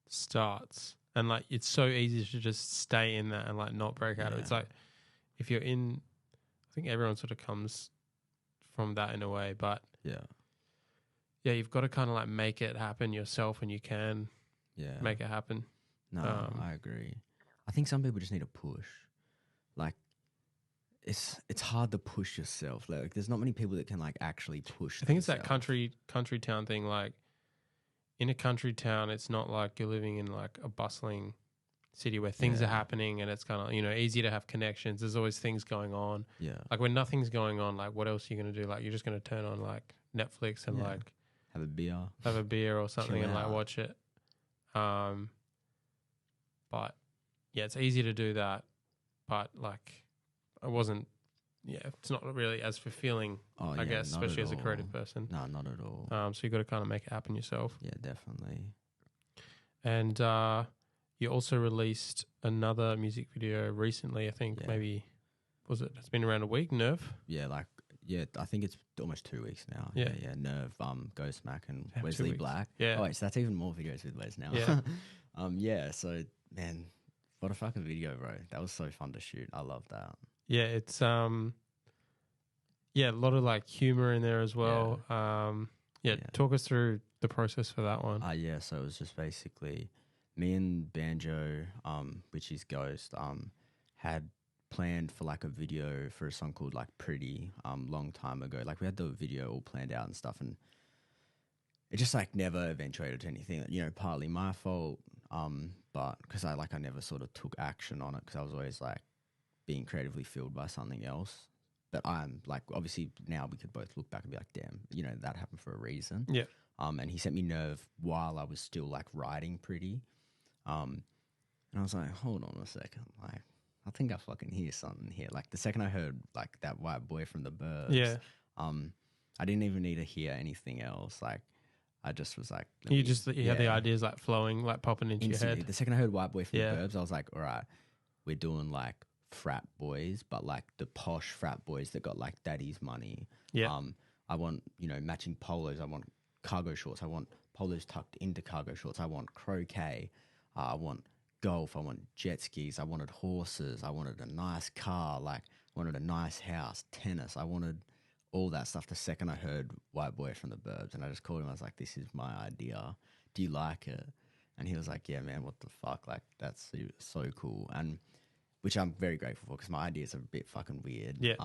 starts. And like, it's so easy to just stay in that and like not break out of it. It's like, if you're in, I think everyone sort of comes from that in a way. But yeah, you've got to kind of like make it happen yourself, and you can make it happen. No, I agree. I think some people just need a push. Like, it's hard to push yourself. Like, there's not many people that can like actually push. I think it's that country town thing. Like, in a country town, it's not like you're living in like a bustling city where things are happening and it's kind of, easy to have connections. There's always things going on. Yeah. Like when nothing's going on, like what else are you going to do? Like you're just going to turn on like Netflix and like have a beer or something and like watch it. But yeah, it's easy to do that. But like it's not really as fulfilling, I guess, especially as a creative person. No, not at all. So you got to kind of make it happen yourself. Yeah, definitely. And you also released another music video recently. I think maybe it's been around a week. Nerve. Yeah, I think it's almost 2 weeks now. Yeah. Nerve, Ghost Mac, and Wesley Black. Yeah. Oh wait, so that's even more videos with Wes now. Yeah. So man, what a fucking video, bro. That was so fun to shoot. I love that. Yeah, it's a lot of like humor in there as well. Talk us through the process for that one. So it was just basically me and Banjo, which is Ghost, had planned for like a video for a song called like Pretty, long time ago. Like we had the video all planned out and stuff, and it just like never eventuated to anything. Partly my fault, but because I never sort of took action on it because I was always like being creatively filled by something else. But I'm like, obviously now we could both look back and be like, damn, that happened for a reason. Yeah. And he sent me Nerve while I was still like writing Pretty. And I was like, hold on a second. Like, I think I fucking hear something here. Like the second I heard like that white boy from the Burbs, I didn't even need to hear anything else. Like I just was like, you had the ideas like flowing, like popping into instantly. Your head. The second I heard white boy from the Burbs, I was like, all right, we're doing like frat boys, but like the posh frat boys that got like daddy's money. Yeah. I want, matching polos. I want cargo shorts. I want polos tucked into cargo shorts. I want croquet. I want golf. I want jet skis. I wanted horses. I wanted a nice car. Like I wanted a nice house, tennis. I wanted all that stuff the second I heard white boy from the Burbs. And I just called him. I was like, this is my idea. Do you like it? And he was like, yeah, man, what the fuck? Like that's so cool. And which I'm very grateful for because my ideas are a bit fucking weird. Yeah.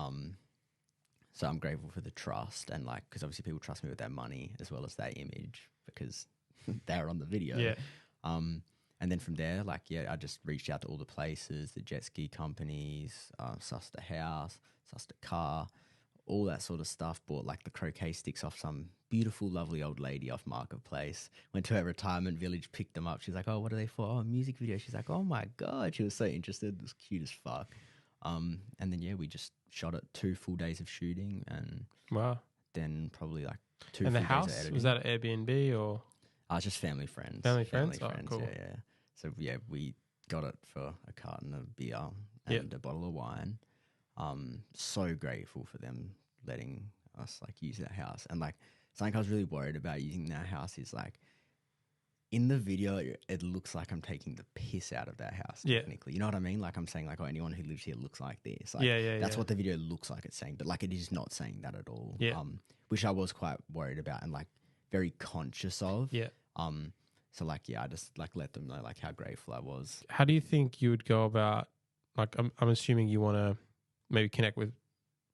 So I'm grateful for the trust and like, because obviously people trust me with their money as well as their image because they're on the video. Yeah. And then from there, like, I just reached out to all the places, the jet ski companies, sussed a house, sussed a car, all that sort of stuff. Bought like the croquet sticks off some beautiful, lovely old lady off Marketplace. Went to her retirement village, picked them up. She's like, oh, what are they for? Oh, a music video. She's like, oh my God. She was so interested. It was cute as fuck. And then, we just shot it 2 full days of shooting and then probably like 2 full days of editing. And the house, was that an Airbnb or? Just family friends. Family friends? Oh, cool. Yeah. So, we got it for a carton of beer and a bottle of wine. So grateful for them letting us like use that house. And like something I was really worried about using that house is like in the video it looks like I'm taking the piss out of that house technically. You know what I mean? Like I'm saying like, oh, anyone who lives here looks like this. Like, that's what the video looks like it's saying, but like it is not saying that at all. Yeah. Which I was quite worried about and like very conscious of. Yeah. So like, yeah, I just like let them know like how grateful I was. How do you think you would go about, like, I'm assuming you want to maybe connect with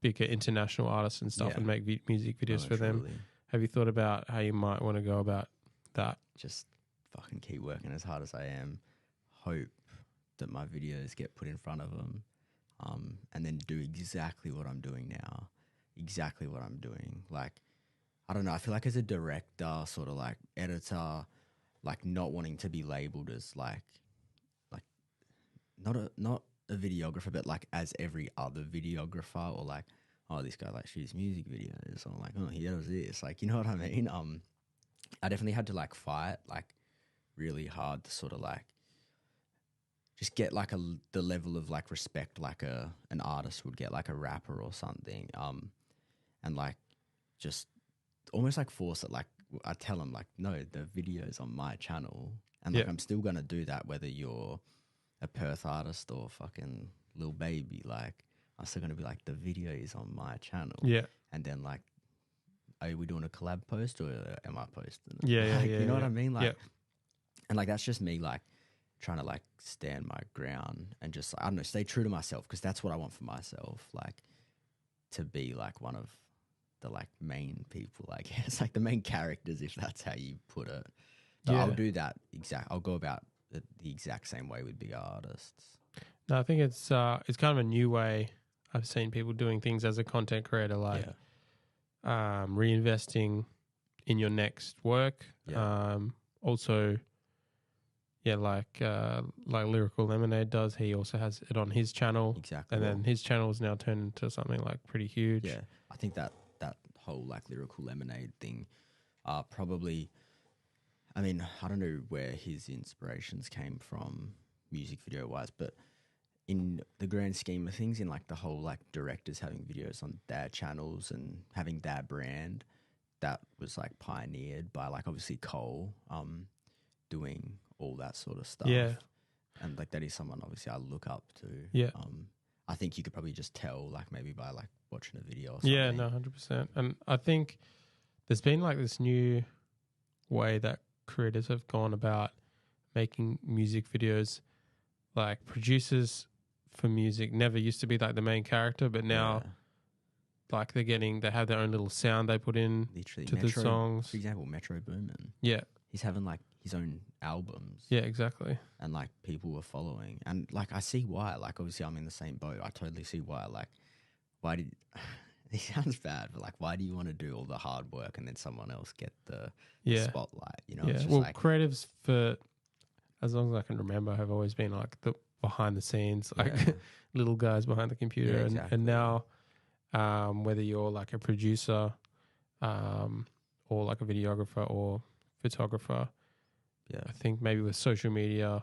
bigger international artists and stuff Yeah. and make music videos for them. Truly. Have you thought about how you might want to go about that? Just fucking keep working as hard as I am. Hope that my videos get put in front of them. And then do exactly what I'm doing now. Exactly what I'm doing. Like, I don't know. I feel like as a director, sort of like editor, like not wanting to be labeled as like not a videographer, but like as every other videographer, or like, oh, this guy like shoots music videos, or like, oh, he does this. Like, you know what I mean? I definitely had to like fight like really hard to sort of like just get like the level of like respect like an artist would get, like a rapper or something. And like just almost like force it. Like I tell them like, no, the video's on my channel, and like I'm still gonna do that whether you're a Perth artist or fucking Lil Baby. Like I'm still gonna be like, the video is on my channel. Yeah. And then like, are we doing a collab post or am I posting it? Yeah, Like, yeah, you know what yeah. I mean? Like, Yeah. and like that's just me like trying to like stand my ground and just, I don't know, stay true to myself, because that's what I want for myself. Like to be like one of the like main people, I guess, like the main characters, if that's how you put it. So I'll do that I'll go about it the exact same way with bigger artists. No, I think it's kind of a new way I've seen people doing things as a content creator, like reinvesting in your next work. Also, like Lyrical Lemonade does. He also has it on his channel. Exactly. And then his channel is now turned into something like pretty huge. Yeah. I think that whole like Lyrical Lemonade thing, probably, I mean, I don't know where his inspirations came from music video wise, but in the grand scheme of things, in like the whole like directors having videos on their channels and having their brand, that was like pioneered by like obviously Cole doing all that sort of stuff. Yeah. And like that is someone obviously I look up to. Yeah. I think you could probably just tell like maybe by like watching a video or something. Yeah, no, 100%. And I think there's been like this new way that creators have gone about making music videos. Like producers for music never used to be like the main character, but now like they have their own little sound they put in literally to the songs. For example, Metro Boomin. Yeah. He's having like his own albums. Yeah, exactly. And like people were following. And like I see why. Like obviously I'm in the same boat. I totally see why. Like why did it sounds bad, but like why do you want to do all the hard work and then someone else get the spotlight? You know, yeah. It's just Well, like creatives for as long as I can remember have always been like the behind the scenes, like little guys behind the computer. And now whether you're like a producer or like a videographer or photographer, I think maybe with social media,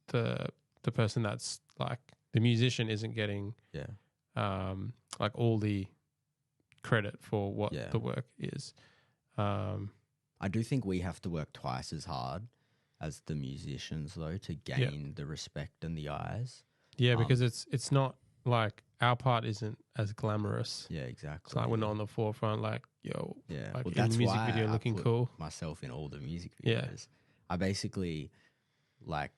the person that's like the musician isn't getting like all the credit for what the work is. I do think we have to work twice as hard as the musicians though to gain the respect and the eyes. Yeah, because it's not like our part isn't as glamorous. Yeah, exactly. It's like we're not on the forefront, like, yo, like well, in that's the music why video I looking put cool. myself in all the music videos. I basically like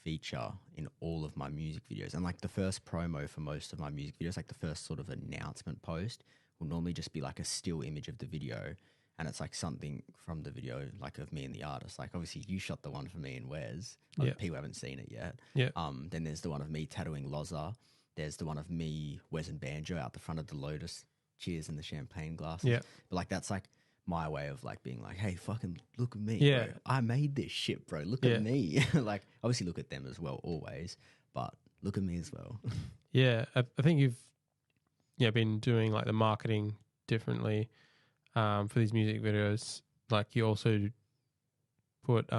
feature in all of my music videos, and like the first promo for most of my music videos, like the first sort of announcement post will normally just be like a still image of the video, and it's like something from the video, like of me and the artist. Like obviously you shot the one for me and Wes. People haven't seen it yet. Then there's the one of me tattooing Lozza. There's the one of me, Wes and Banjo out the front of the Lotus. Cheers in the champagne glasses. But like that's like my way of like being like, hey, fucking look at me. Bro. I made this shit, bro. Look at me. Like obviously look at them as well always, but look at me as well. I think you've been doing like the marketing differently for these music videos. Like you also put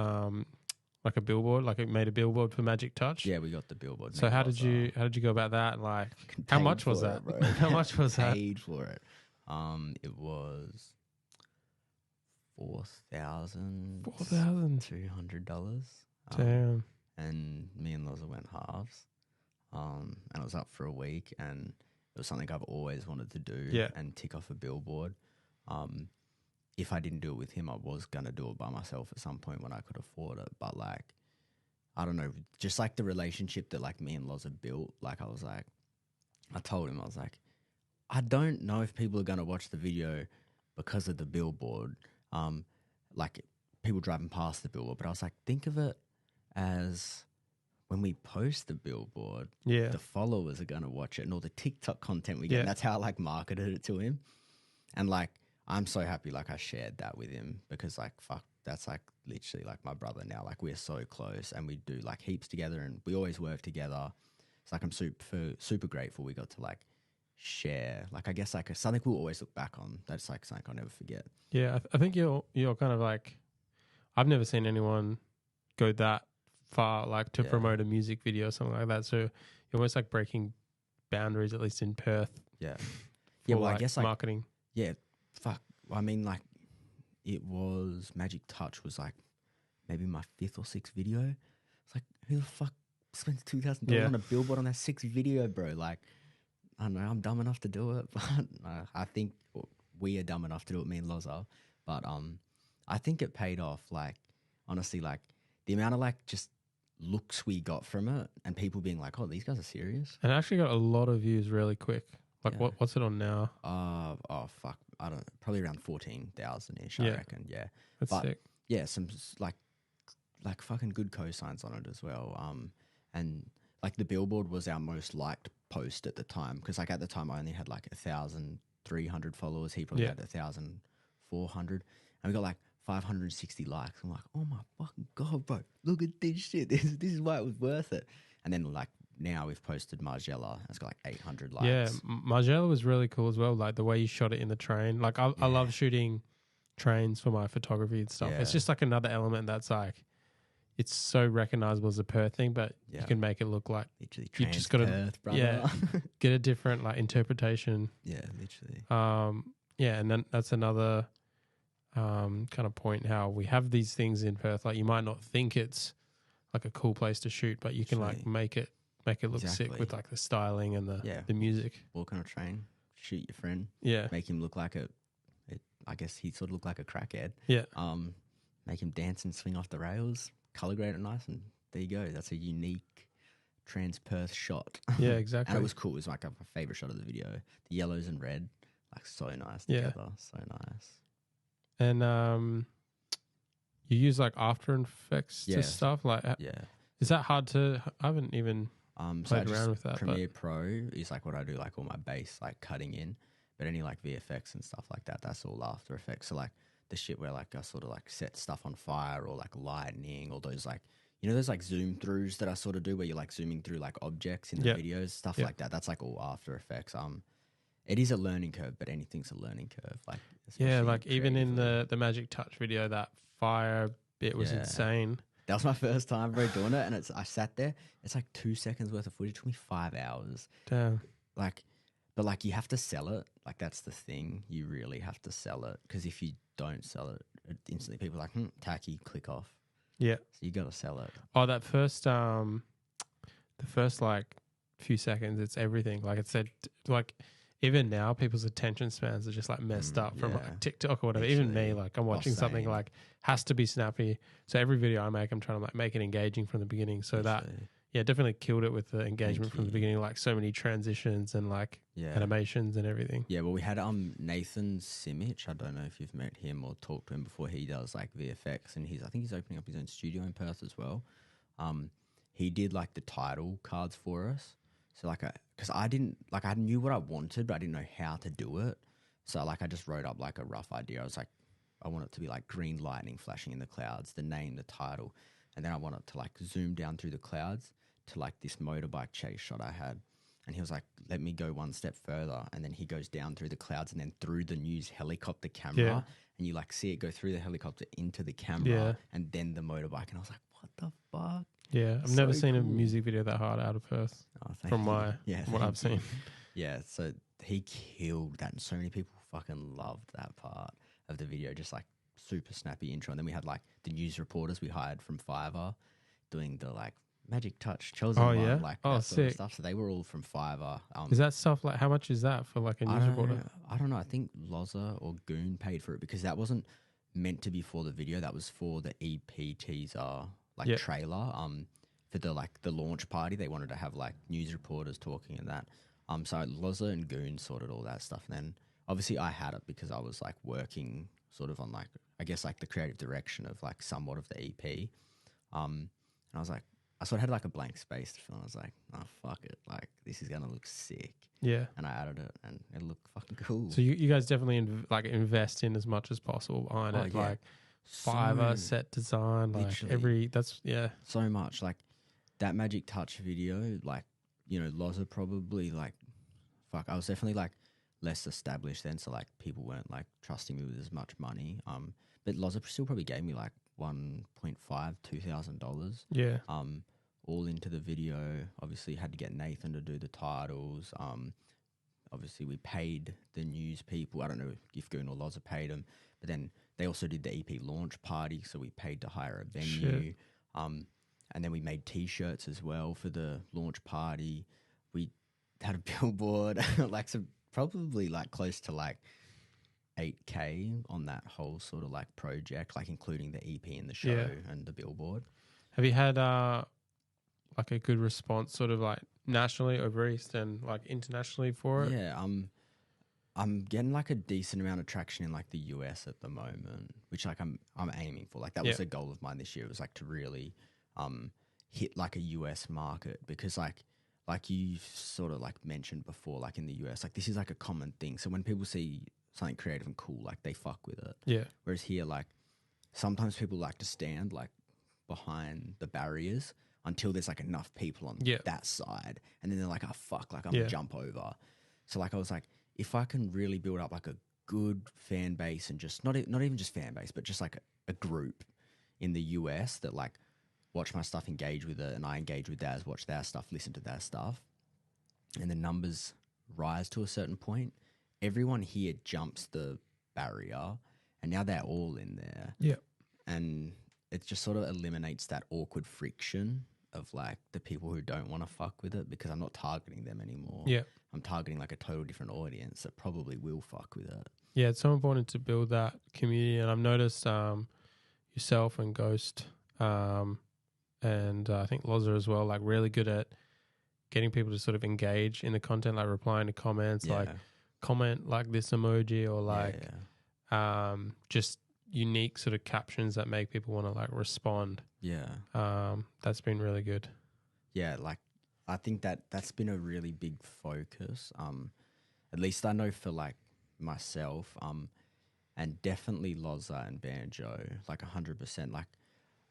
like a billboard, like it made a billboard for Magic Touch. Yeah, we got the billboard. So how did you go about that? Like how much was that? Bro. How much was that? Paid for it. It was $4,200. Damn. And me and Lozza went halves. And it was up for a week, and it was something I've always wanted to do and tick off a billboard. if I didn't do it with him, I was gonna do it by myself at some point when I could afford it. But like, I don't know, just like the relationship that like me and Lozza built. Like I was like, I told him, I was like, I don't know if people are gonna watch the video because of the billboard. Like people driving past the billboard, but I was like, think of it as when we post the billboard, the followers are gonna watch it and all the TikTok content we get. And that's how I like marketed it to him. And like, I'm so happy like I shared that with him because like, fuck, that's like literally like my brother now. Like we're so close and we do like heaps together and we always work together. It's like I'm super grateful we got to like share. Like I guess like something we'll always look back on. That's like something I'll never forget. Yeah, I think you're kind of like, I've never seen anyone go that far like to promote a music video or something like that. So you're almost like breaking boundaries, at least in Perth. Yeah. Yeah, well, like I guess like marketing. Yeah, fuck. I mean, like, it was Magic Touch was like maybe my 5th or 6th video. It's like, who the fuck spends $2,000 on a billboard on that 6th video, bro? Like, I don't know. I'm dumb enough to do it, but I think we are dumb enough to do it. Me and Lozza, but I think it paid off. Like, honestly, like the amount of like just looks we got from it, and people being like, "Oh, these guys are serious." And I actually got a lot of views really quick. Like, what's it on now? Oh fuck, I don't know, probably around 14,000 ish. I reckon. Yeah, that's sick. Yeah, some like fucking good cosigns on it as well. And like the billboard was our most liked post at the time because like at the time I only had like 1,300 followers. He probably had 1,400, and we got like 560 likes. I'm like, oh my fucking god, bro! Look at this shit. This is why it was worth it. And then like now we've posted Margiela. It's got like 800 likes. Yeah, Margiela was really cool as well. Like the way you shot it in the train. Like I love shooting trains for my photography and stuff. It's just like another element that's like, it's so recognizable as a Perth thing, but you can make it look like literally you just got to get a different like interpretation. Yeah, literally. And then that's another kind of point how we have these things in Perth. Like you might not think it's like a cool place to shoot, but you can like make it look sick with like the styling and the music. Walk on a train, shoot your friend. Yeah. Make him look like I guess he sort of looked like a crackhead. Yeah. Make him dance and swing off the rails, color grade it nice, and there you go. That's a unique trans-Perth shot. Yeah, exactly. And it was cool. It was like my favorite shot of the video. The yellows and red, like so nice together. So nice. And you use like After Effects to stuff? Like, is that hard to? I haven't even played around with that. Premiere Pro is like what I do, like all my bass, like cutting in. But any like VFX and stuff like that, that's all After Effects. So like the shit where like I sort of like set stuff on fire or like lightning or those like, you know, those like zoom throughs that I sort of do where you're like zooming through like objects in the videos, stuff like that. That's like all After Effects. It is a learning curve, but anything's a learning curve. Like like even in the Magic Touch video, that fire bit was insane. That was my first time, bro, doing it, and I sat there. It's like 2 seconds worth of footage. It took me 5 hours. Damn. But like you have to sell it. Like that's the thing. You really have to sell it because if you don't sell it, instantly people are like, tacky, click off. Yeah. So you got to sell it. Oh, that first, the first like few seconds, it's everything. Like it said, like even now, people's attention spans are just like messed up from like TikTok or whatever. Literally. Even me, like I'm watching something like has to be snappy. So every video I make, I'm trying to like make it engaging from the beginning. So that definitely killed it with the engagement from the beginning. Like so many transitions and like animations and everything. Yeah, well, we had Nathan Simic. I don't know if you've met him or talked to him before. He does like VFX, and I think he's opening up his own studio in Perth as well. He did like the title cards for us. So like, because I knew what I wanted, but I didn't know how to do it. So like, I just wrote up like a rough idea. I was like, I want it to be like green lightning flashing in the clouds, the name, the title. And then I want it to like zoom down through the clouds to like this motorbike chase shot I had. And he was like, let me go one step further. And then he goes down through the clouds and then through the news helicopter camera. Yeah. And you like see it go through the helicopter into the camera and then the motorbike. And I was like, what the fuck? Yeah, I've never seen a music video that hard out of Perth from what I've seen. Yeah, so he killed that, and so many people fucking loved that part of the video, just like super snappy intro. And then we had like the news reporters we hired from Fiverr doing the like Magic Touch, Chosen Oh One, yeah. like Oh, that sort of sick. stuff. So they were all from Fiverr. Is that stuff like, how much is that for like a news reporter? I don't know. I think Lozza or Goon paid for it because that wasn't meant to be for the video. That was for the EP teaser, like Yeah. trailer. For the launch party, they wanted to have like news reporters talking and that. So Lozza and Goon sorted all that stuff. And then obviously I had it because I was like working sort of on like, I guess like the creative direction of like somewhat of the EP. And I was like, I sort of had like a blank space to fill. And I was like, oh, fuck it. Like, this is going to look sick. Yeah. And I added it and it looked fucking cool. So you guys definitely invest in as much as possible behind it. Yeah. Like Fiverr, set design, like literally. yeah. So much. Like that Magic Touch video, like, you know, Lozza probably like, fuck, I was definitely like less established then. So like people weren't like trusting me with as much money. But Lozza still probably gave me like $1,500-$2,000. Yeah. All into the video. Obviously had to get Nathan to do the titles. Obviously we paid the news people. I don't know if Goon or Lozza paid them, but then they also did the EP launch party, so we paid to hire a venue. Shit. And then we made T-shirts as well for the launch party. We had a billboard, like so probably like close to like 8K on that whole sort of like project, like including the EP and the show and the billboard. Have you had like a good response sort of like nationally over East and like internationally for it? Yeah, I'm getting like a decent amount of traction in like the US at the moment, which like I'm aiming for. Like that was a goal of mine this year. It was like to really hit like a US market because like you sort of like mentioned before, like in the US, like this is like a common thing. So when people see something creative and cool, like they fuck with it. Yeah. Whereas here, like sometimes people like to stand like behind the barriers until there's like enough people on that side. And then they're like, oh fuck, like I'm gonna jump over. So like I was like, if I can really build up like a good fan base and just not even just fan base, but just like a group in the US that like watch my stuff, engage with it, and I engage with theirs, watch their stuff, listen to their stuff, and the numbers rise to a certain point, everyone here jumps the barrier and now they're all in there. Yeah. And it just sort of eliminates that awkward friction of like the people who don't want to fuck with it because I'm not targeting them anymore. Yeah. I'm targeting like a total different audience that probably will fuck with it. Yeah, it's so important to build that community. And I've noticed yourself and Ghost and I think Lozza as well, like really good at getting people to sort of engage in the content, like replying to comments, like comment like this emoji or like just unique sort of captions that make people want to like respond. Yeah. That's been really good. Yeah, like I think that's been a really big focus. At least I know for like myself, and definitely Lozza and Banjo, like 100%. Like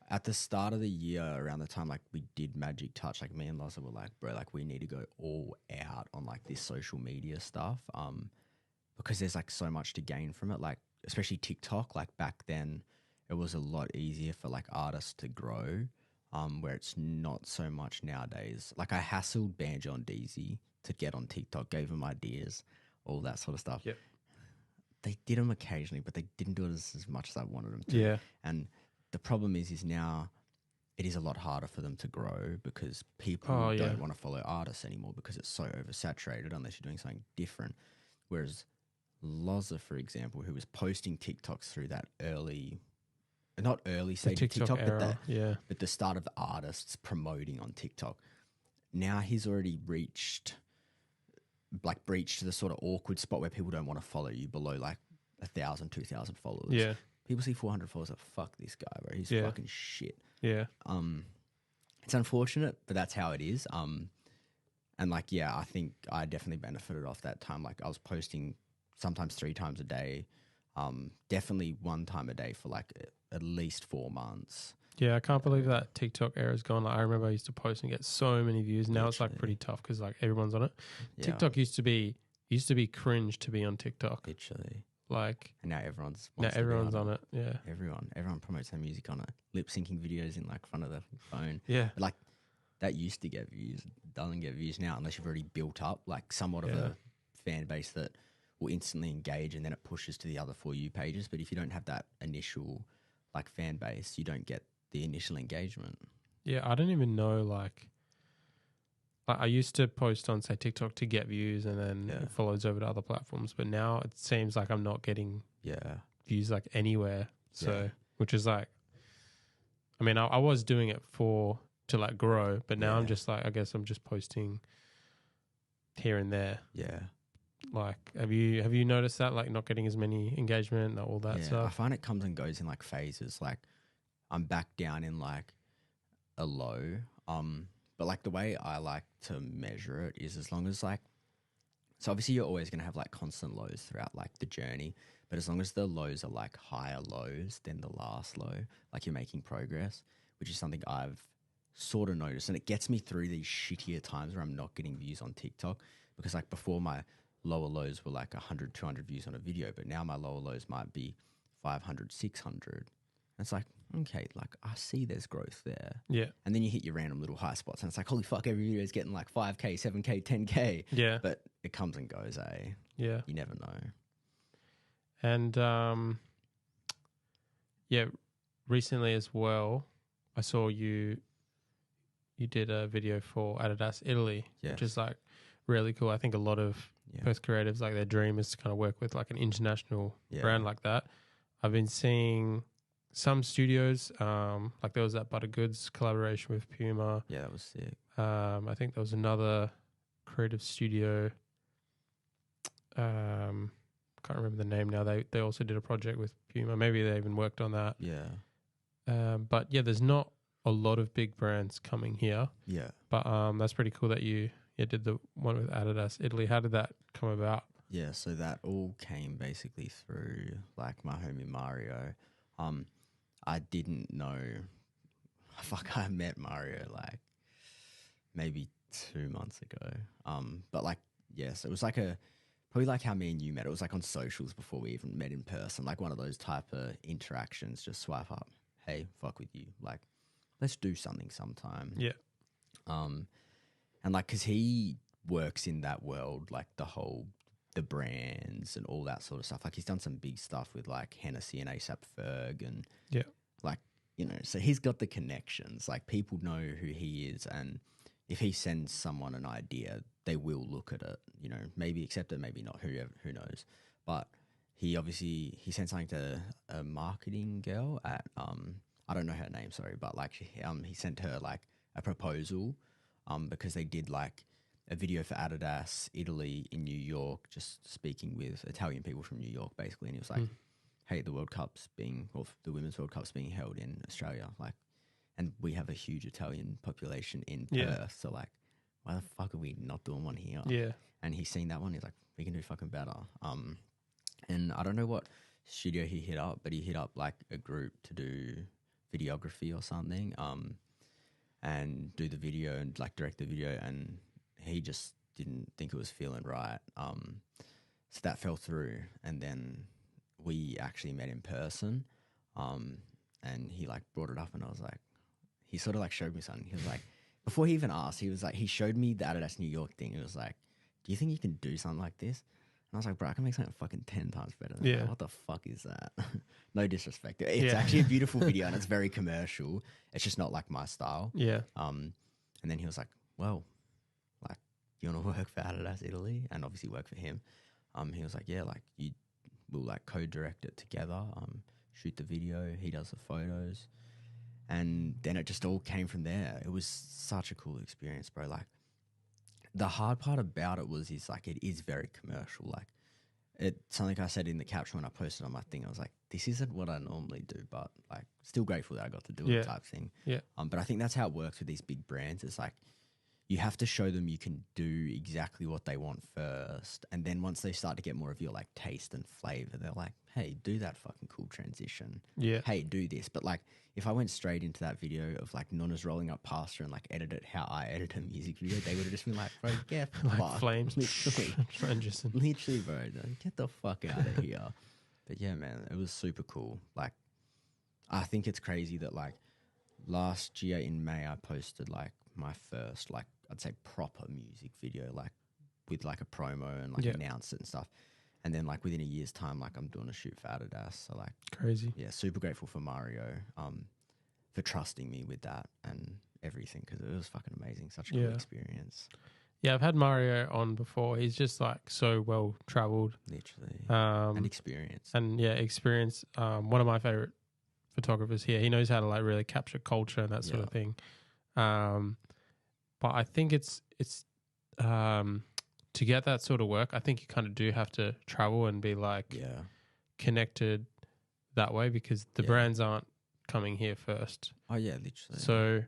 at the start of the year, around the time like we did Magic Touch, like me and Lozza were like, bro, like we need to go all out on like this social media stuff, because there's like so much to gain from it. Like especially TikTok, like back then, it was a lot easier for like artists to grow. Where it's not so much nowadays. Like I hassled Banjo and DZ to get on TikTok, gave them ideas, all that sort of stuff. Yep. They did them occasionally, but they didn't do it as much as I wanted them to. Yeah. And the problem is now it is a lot harder for them to grow because people don't want to follow artists anymore because it's so oversaturated unless you're doing something different. Whereas Lozza, for example, who was posting TikToks through that not early stage of TikTok, but the start of the artists promoting on TikTok. Now he's already breached the sort of awkward spot where people don't want to follow you below like 1,000, 2,000 followers. Yeah. People see 400 followers like, fuck this guy, bro. He's fucking shit. Yeah. It's unfortunate, but that's how it is. And like, yeah, I think I definitely benefited off that time. Like I was posting sometimes 3 times a day. Definitely 1 time a day for like at least 4 months. Yeah, I can't believe that TikTok era's gone. Like, I remember I used to post and get so many views. Now it's like pretty tough because like everyone's on it. Yeah. TikTok used to be cringe to be on TikTok. Literally. Like, and now everyone's on it. Yeah. Everyone promotes their music on it. Lip syncing videos in like front of the phone. Yeah. But, like that used to get views. It doesn't get views now unless you've already built up like somewhat of a fan base that will instantly engage and then it pushes to the other For You pages. But if you don't have that initial like fan base, you don't get the initial engagement. Yeah, I don't even know, like I used to post on, say, TikTok to get views, and then it follows over to other platforms. But now it seems like I'm not getting views like anywhere. So, which is like, I mean, I was doing it to like grow, but now I'm just like, I guess I'm just posting here and there. Yeah. Like, have you noticed that, like, not getting as many engagement and all that stuff? I find it comes and goes in like phases. Like, I'm back down in like a low. But like the way I like to measure it is as long as like, so obviously you're always going to have like constant lows throughout like the journey, but as long as the lows are like higher lows than the last low, like you're making progress, which is something I've sort of noticed. And it gets me through these shittier times where I'm not getting views on TikTok, because like before my lower lows were like 100, 200 views on a video, but now my lower lows might be 500, 600. And it's like, okay, like I see there's growth there. Yeah. And then you hit your random little high spots and it's like, holy fuck, every video is getting like 5K, 7K, 10K. Yeah. But it comes and goes, eh? Yeah. You never know. And recently as well, I saw you did a video for Adidas Italy, which is like really cool. I think a lot of Perth creatives, like their dream is to kind of work with like an international brand like that. I've been seeing some studios, like there was that Butter Goods collaboration with Puma. Yeah, that was sick. I think there was another creative studio. Can't remember the name now. They also did a project with Puma. Maybe they even worked on that. Yeah. But yeah, there's not a lot of big brands coming here. Yeah. But that's pretty cool that you did the one with Adidas Italy. How did that come about? Yeah, so that all came basically through like my homie Mario. I didn't know. Fuck, I met Mario like maybe 2 months ago. But like, yes, it was like probably like how me and you met. It was like on socials before we even met in person. Like one of those type of interactions. Just swipe up. Hey, fuck with you. Like, let's do something sometime. Yeah. And like, cause he works in that world, like the brands and all that sort of stuff. Like he's done some big stuff with like Hennessy and ASAP Ferg and like, you know, so he's got the connections. Like people know who he is, and if he sends someone an idea, they will look at it, you know, maybe accept it, maybe not, who knows. But he sent something to a marketing girl at, I don't know her name, sorry, but like he sent her like a proposal because they did like a video for Adidas Italy in New York, just speaking with Italian people from New York, basically. And he was like, hey, the Women's World Cup's being held in Australia. Like, and we have a huge Italian population in Perth. So like, why the fuck are we not doing one here? Yeah. And he's seen that one. He's like, we can do fucking better. And I don't know what studio he hit up, but he hit up like a group to do videography or something, and do the video and like direct the video. And he just didn't think it was feeling right. So that fell through. And then we actually met in person. And he like brought it up, and I was like, he sort of like showed me something. He was like, before he even asked, he was like, he showed me the Adidas New York thing. He was like, do you think you can do something like this? And I was like, bro, I can make something fucking 10 times better than that. What the fuck is that? No disrespect. It's actually a beautiful video and it's very commercial. It's just not like my style. Yeah. And then he was like, well, like, you want to work for Adidas Italy? And obviously work for him. He was like, yeah, like we'll like co-direct it together, shoot the video. He does the photos. And then it just all came from there. It was such a cool experience, bro. Like, the hard part about it is like it is very commercial. Like it's something I said in the caption when I posted on my thing. I was like, this isn't what I normally do, but like still grateful that I got to do it type thing. Yeah. But I think that's how it works with these big brands. It's like you have to show them you can do exactly what they want first. And then once they start to get more of your like taste and flavor, they're like, hey, do that fucking cool transition. Yeah. Hey, do this. But like if I went straight into that video of like Nona's rolling up pasta and like edit it how I edit a music video, they would have just been like, bro, get like fuck. flames. Literally, bro, get the fuck out of here. But yeah, man, it was super cool. Like, I think it's crazy that like last year in May, I posted like my first, like, I'd say proper music video, like with like a promo and like announced it and stuff. And then like within a year's time, like I'm doing a shoot for Adidas. So like crazy. Yeah, super grateful for Mario for trusting me with that. And everything because it was fucking amazing. Such a cool experience. Yeah, I've had Mario on before. He's just like so well traveled, literally, and experienced. And experience. One of my favorite photographers here. He knows how to like really capture culture and that sort of thing. But I think it's to get that sort of work, I think you kind of do have to travel and be like connected that way because the brands aren't coming here first. Oh yeah, literally. So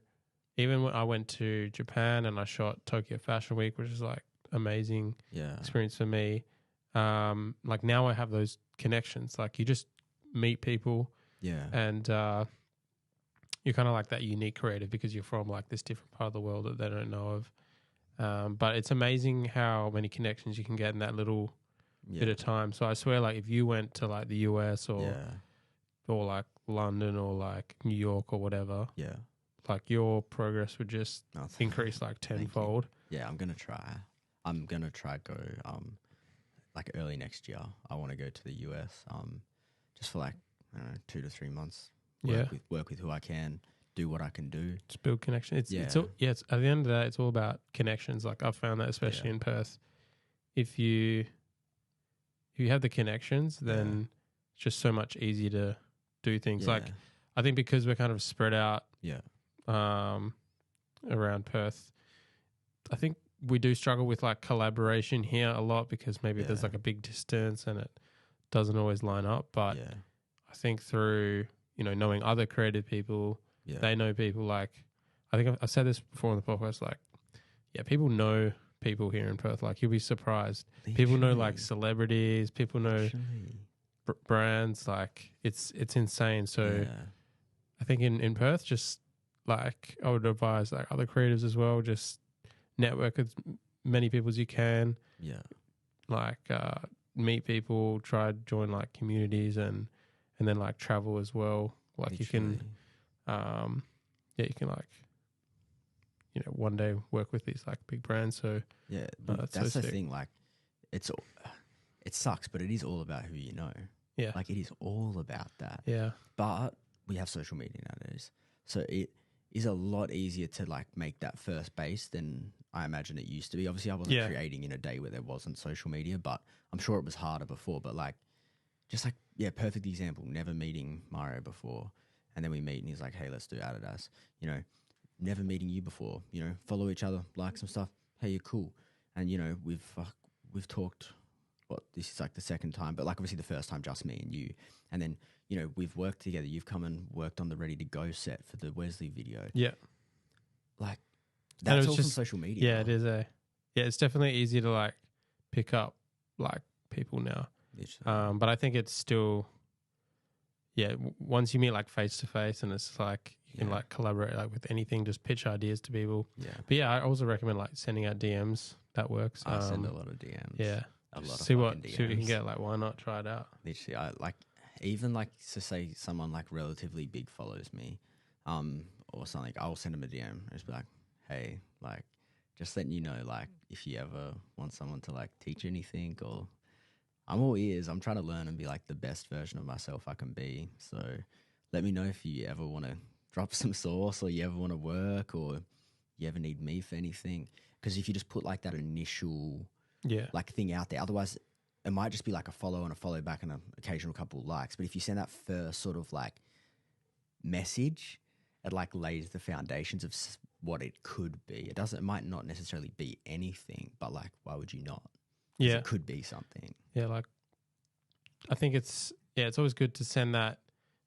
even when I went to Japan and I shot Tokyo Fashion Week, which is like amazing experience for me. Like now I have those connections. Like you just meet people. Yeah. And you're kind of like that unique creative because you're from like this different part of the world that they don't know of. But it's amazing how many connections you can get in that little bit of time. So I swear like if you went to like the US or like London or like New York or whatever, like your progress would just increase like tenfold. Yeah, I'm gonna try go like early next year. I want to go to the US just for like I don't know 2 to 3 months. Work with who I can, do what I can do. Just build connections. It's at the end of the day, it's all about connections. Like I've found that especially in Perth, if you have the connections, then it's just so much easier to do things. Like I think because we're kind of spread out around Perth, I think we do struggle with like collaboration here a lot because maybe there's like a big distance and it doesn't always line up. But I think through, knowing other creative people, they know people like, I think I've said this before on the podcast, like, people know people here in Perth. Like you'll be surprised. Literally. People know like celebrities, people know brands, like it's insane. So I think in Perth, just like I would advise like other creatives as well, just network with many people as you can. Yeah. Like meet people, try to join like communities and then like travel as well. Like literally. You can you can like one day work with these like big brands. So that's so the thing. Like it sucks, but it is all about who you know. Yeah, like it is all about that. Yeah, but we have social media nowadays, so it is a lot easier to like make that first base than I imagine it used to be. Obviously, I wasn't creating in a day where there wasn't social media, but I'm sure it was harder before. But like, just like perfect example. Never meeting Mario before, and then we meet, and he's like, "Hey, let's do Adidas." Never meeting you before. Follow each other, like some stuff. Hey, you're cool, and we've talked. This is like the second time, but like obviously the first time just me and you, and then we've worked together. You've come and worked on the Ready to Go set for the Wesley video. Yeah, like that's all from social media. Yeah, it is it's definitely easy to like pick up like people now. Literally. But I think it's still once you meet like face to face and it's like you can like collaborate like with anything, just pitch ideas to people. Yeah, but I also recommend like sending out DMs. That works. I send a lot of DMs. Yeah. See what you can get. Like, why not try it out? Literally, I like even like to say someone like relatively big follows me, or something. I'll send them a DM. I'll just be like, hey, like, just letting you know, like, if you ever want someone to like teach anything, or I'm all ears. I'm trying to learn and be like the best version of myself I can be. So let me know if you ever want to drop some sauce, or you ever want to work, or you ever need me for anything. Because if you just put like that initial like thing out there. Otherwise, it might just be like a follow and a follow back and an occasional couple of likes. But if you send that first sort of like message, it like lays the foundations of what it could be. It might not necessarily be anything, but like, why would you not? It could be something. Yeah, like I think it's always good to send that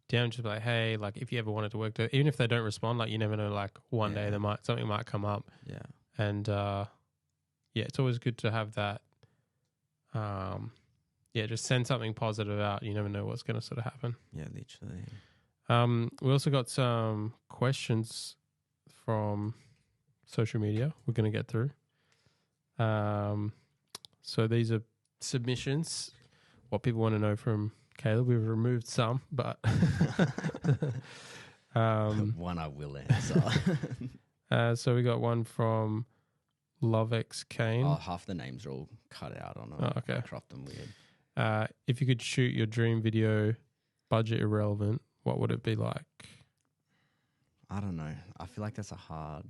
down, just be like, hey, like if you ever wanted to work together, even if they don't respond, like you never know, like one day something might come up. Yeah. And it's always good to have that. Just send something positive out. You never know what's going to sort of happen. Yeah, literally. We also got some questions from social media we're going to get through. So these are submissions, what people want to know from Caleb. We've removed some, but one I will answer. So we got one from Lovex Kane. Oh, half the names are all cut out on it. Oh, okay. I cropped them weird. If you could shoot your dream video, budget irrelevant, what would it be like? I don't know. I feel like that's a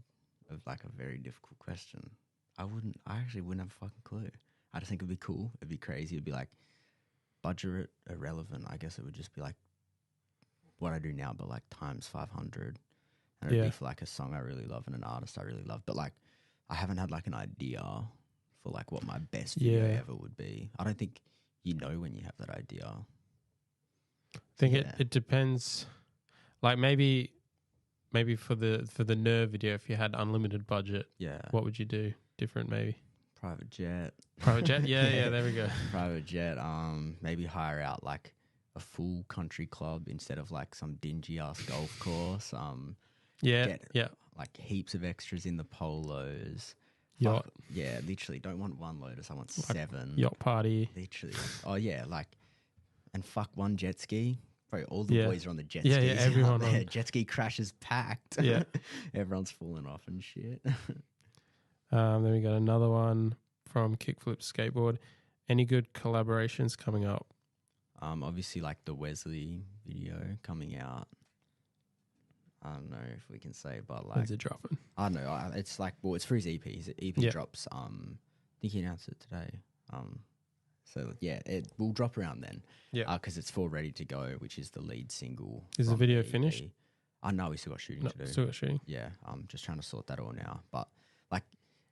very difficult question. I actually wouldn't have a fucking clue. I just think it'd be cool. It'd be crazy. It'd be like budget irrelevant. I guess it would just be like what I do now, but like times 500. And it'd be for like a song I really love and an artist I really love. But like, I haven't had like an idea for like what my best video ever would be. I don't think you know when you have that idea. I think it depends. Like maybe for the Nerve video, if you had unlimited budget, what would you do different? Maybe private jet. Yeah, there we go. Private jet. Maybe hire out like a full country club instead of like some dingy ass golf course. Get like heaps of extras in the polos. Yacht. Literally don't want one Lotus. I want 7. Yacht party. Literally. Oh yeah, like, and fuck one jet ski. Bro, all the boys are on the jet skis. Yeah, everyone there. Jet ski crash is packed. Yeah. Everyone's falling off and shit. Then we got another one from Kickflip Skateboard. Any good collaborations coming up? Obviously like the Wesley video coming out. I don't know if we can say, but like, when's it dropping? I don't know. It's like, well, it's for his EP. His EP drops. I think he announced it today. So yeah, it will drop around then. Yeah. Because it's for Ready to Go, which is the lead single. Is the video finished? I know we still got shooting to do. Still got shooting. Yeah. I'm just trying to sort that all now. But like,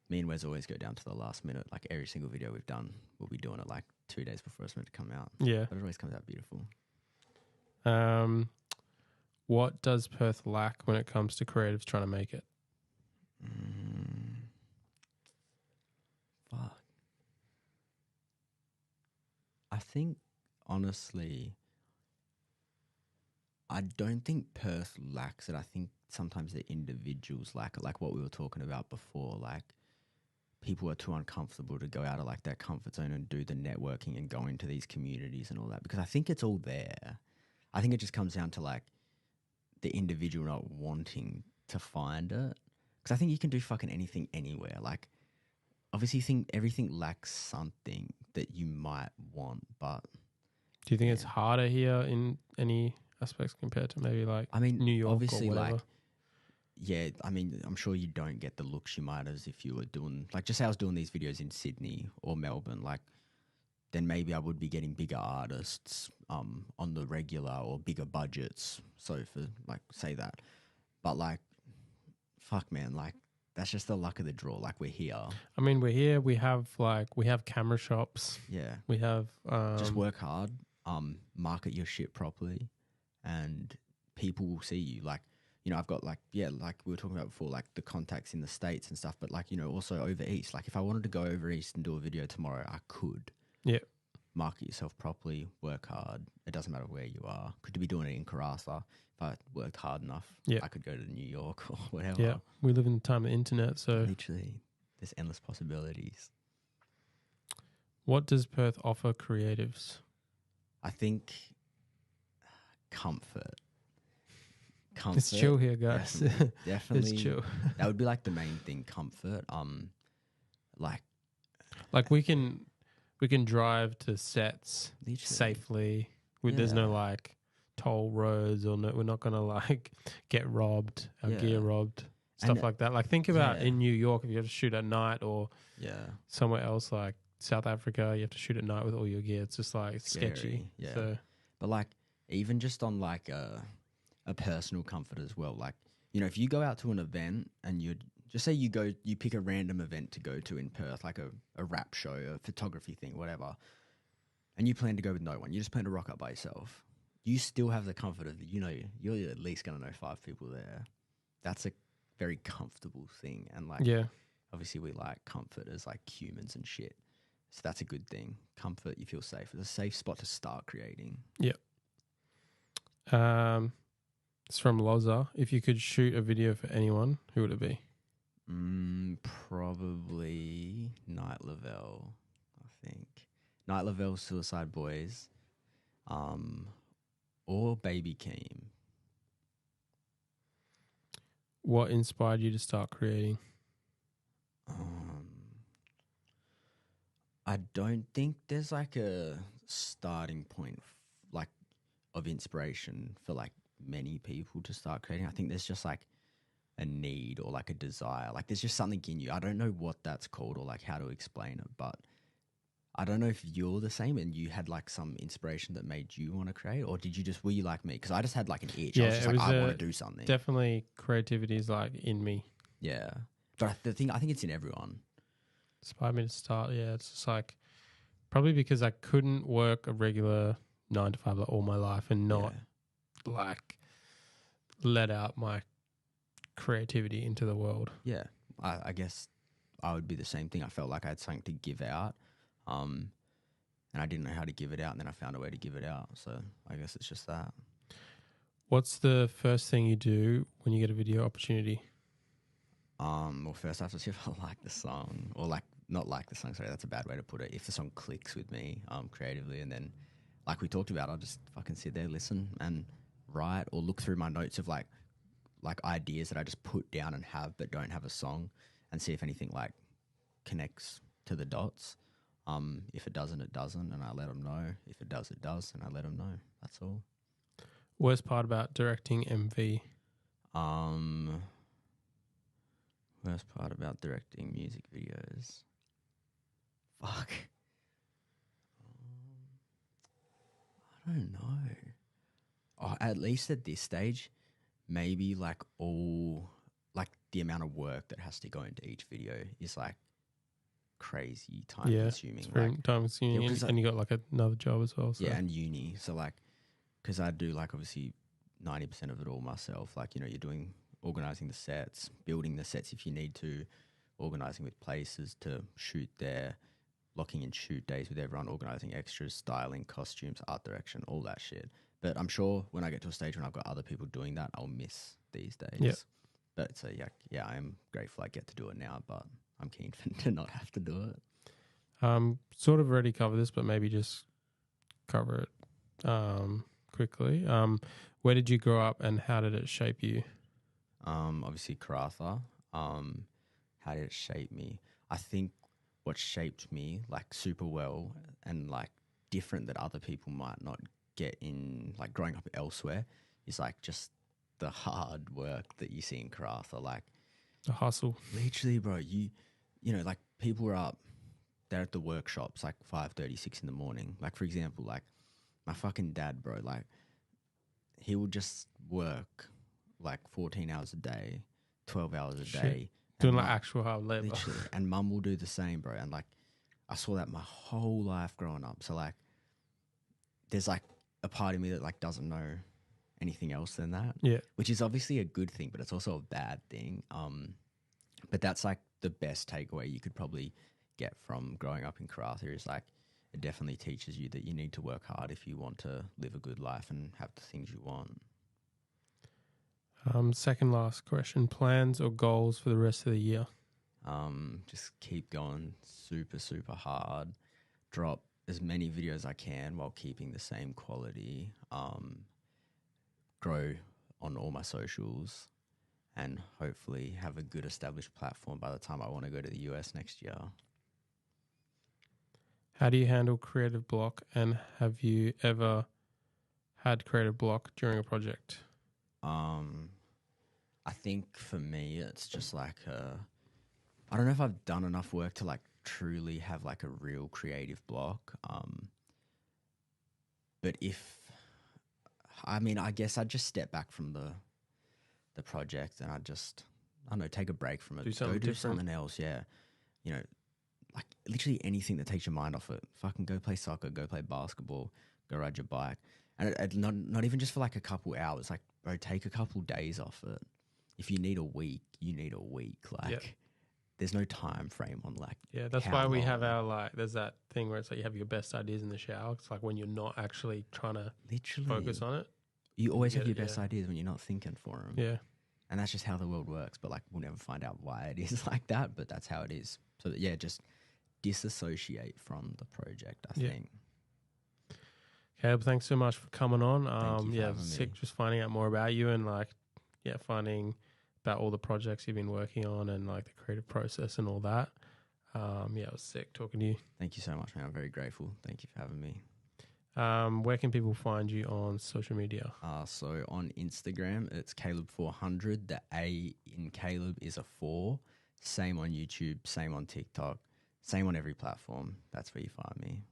me and Wes always go down to the last minute. Like every single video we've done, we'll be doing it like 2 days before it's meant to come out. Yeah. But it always comes out beautiful. What does Perth lack when it comes to creatives trying to make it? Fuck. I think, honestly, I don't think Perth lacks it. I think sometimes the individuals lack it, like what we were talking about before. Like, people are too uncomfortable to go out of like their comfort zone and do the networking and go into these communities and all that, because I think it's all there. I think it just comes down to like the individual not wanting to find it. Because I think you can do fucking anything anywhere. Like, obviously, you think everything lacks something that you might want, but do you think it's harder here in any aspects compared to maybe like New York obviously, or whatever? like, yeah, I mean, I'm sure you don't get the looks you might as if you were doing, like, just say I was doing these videos in Sydney or Melbourne, like, then maybe I would be getting bigger artists on the regular or bigger budgets. So for like, say that. But like, fuck man, like, that's just the luck of the draw. Like, we're here. I mean, we're here. We have camera shops. Yeah. We have just work hard, market your shit properly, and people will see you. Like, you know, I've got like, like we were talking about before, like the contacts in the States and stuff, but like, you know, also over East. Like, if I wanted to go over East and do a video tomorrow, I could. Yeah. Market yourself properly, work hard. It doesn't matter where you are. Could be doing it in Karratha. If I worked hard enough, I could go to New York or whatever. Yeah, we live in the time of the internet, so literally, there's endless possibilities. What does Perth offer creatives? I think comfort. It's chill here, guys. Definitely. It's chill. That would be like the main thing, comfort. Like we can drive to sets safely. There's no like toll roads or no, we're not gonna like get robbed, our gear robbed, stuff like that. Like think about in New York, if you have to shoot at night or somewhere else like South Africa, you have to shoot at night with all your gear. It's just like sketchy. Yeah. So, but like even just on like a personal comfort as well. Like, you know, if you go out to an event and you just say you pick a random event to go to in Perth, like a rap show, a photography thing, whatever, and you plan to go with no one, you just plan to rock up by yourself. You still have the comfort of, you know, you're at least going to know 5 people there. That's a very comfortable thing. And like, obviously we like comfort as like humans and shit. So that's a good thing. Comfort, you feel safe. It's a safe spot to start creating. Yeah. It's from Lozza. If you could shoot a video for anyone, who would it be? Probably Night Lavelle, I think. Night Lavelle, Suicide Boys, or Baby Keem. What inspired you to start creating? I don't think there's like a starting point like of inspiration for like many people to start creating. I think there's just like a need or like a desire. Like there's just something in you. I don't know what that's called or like how to explain it, but I don't know if you're the same and you had like some inspiration that made you want to create, or were you like me? Because I just had like an itch. I was just like, I want to do something. Definitely creativity is like in me. Yeah. But I think it's in everyone. Inspired me to start. Yeah. It's just like, probably because I couldn't work a regular 9 to 5 like all my life and not like let out my creativity into the world. Yeah. I guess I would be the same thing. I felt like I had something to give out. And I didn't know how to give it out, and then I found a way to give it out. So I guess it's just that. What's the first thing you do when you get a video opportunity? Well, first I have to see if I like the song, or like not like the song. Sorry, that's a bad way to put it. If the song clicks with me, creatively, and then like we talked about, I'll just fucking sit there, listen, and write, or look through my notes of like ideas that I just put down and have but don't have a song, and see if anything like connects to the dots. If it doesn't, it doesn't, and I let them know. If it does, it does, and I let them know. That's all. Worst part about directing MV? Worst part about directing music videos? Fuck. I don't know. Oh, at least at this stage, maybe like the amount of work that has to go into each video is like crazy time consuming. It's very time consuming, and you got like another job as well. So. Yeah, and uni. So like, because I do like obviously 90% of it all myself. Like, you know, you're doing organizing the sets, building the sets if you need to, organizing with places to shoot there, locking in shoot days with everyone, organizing extras, styling, costumes, art direction, all that shit. But I'm sure when I get to a stage when I've got other people doing that, I'll miss these days. Yeah. But so yeah, I am grateful I get to do it now, but I'm keen to not have to do it. Sort of already covered this, but maybe just cover it quickly. Where did you grow up and how did it shape you? Obviously Karratha. How did it shape me? I think what shaped me like super well and like different that other people might not get in like growing up elsewhere is like just the hard work that you see in Karratha. Like the hustle. Literally, bro, you know, like people are up, they're at the workshops like 5:30, 6 in the morning. Like for example, like my fucking dad, bro, like he would just work like 14 hours a day, 12 hours a day. Doing like actual hard labor. Literally. And mum will do the same, bro. And like I saw that my whole life growing up. So like there's like a part of me that like doesn't know anything else than that. Yeah. Which is obviously a good thing, but it's also a bad thing. But that's like the best takeaway you could probably get from growing up in Karratha is like it definitely teaches you that you need to work hard if you want to live a good life and have the things you want. Second last question, plans or goals for the rest of the year? Just keep going super, super hard. Drop as many videos as I can while keeping the same quality. Grow on all my socials and hopefully have a good established platform by the time I want to go to the US next year. How do you handle creative block, and have you ever had creative block during a project? I think for me, it's just like I don't know if I've done enough work to like truly have like a real creative block. But I guess I'd just step back from the project and I don't know, take a break from it. Do something else. Yeah. You know, like literally anything that takes your mind off it. Fucking go play soccer, go play basketball, go ride your bike. And not even just for like a couple hours. Like, bro, take a couple days off it. If you need a week, you need a week. Like, there's no time frame on like. Yeah, that's why we have our like. There's that thing where it's like you have your best ideas in the shower. It's like when you're not actually trying to focus on it. You always have your best ideas when you're not thinking for them. Yeah, and that's just how the world works. But like, we'll never find out why it is like that. But that's how it is. So yeah, just disassociate from the project. I think. Caleb, thanks so much for coming on. Thank you for having sick me. just finding out more about you and like, finding about all the projects you've been working on and like the creative process and all that. It was sick talking to you. Thank you so much, man. I'm very grateful. Thank you for having me. Where can people find you on social media? So on Instagram, it's C4leb400. The A in Caleb is a 4. Same on YouTube, same on TikTok, same on every platform. That's where you find me.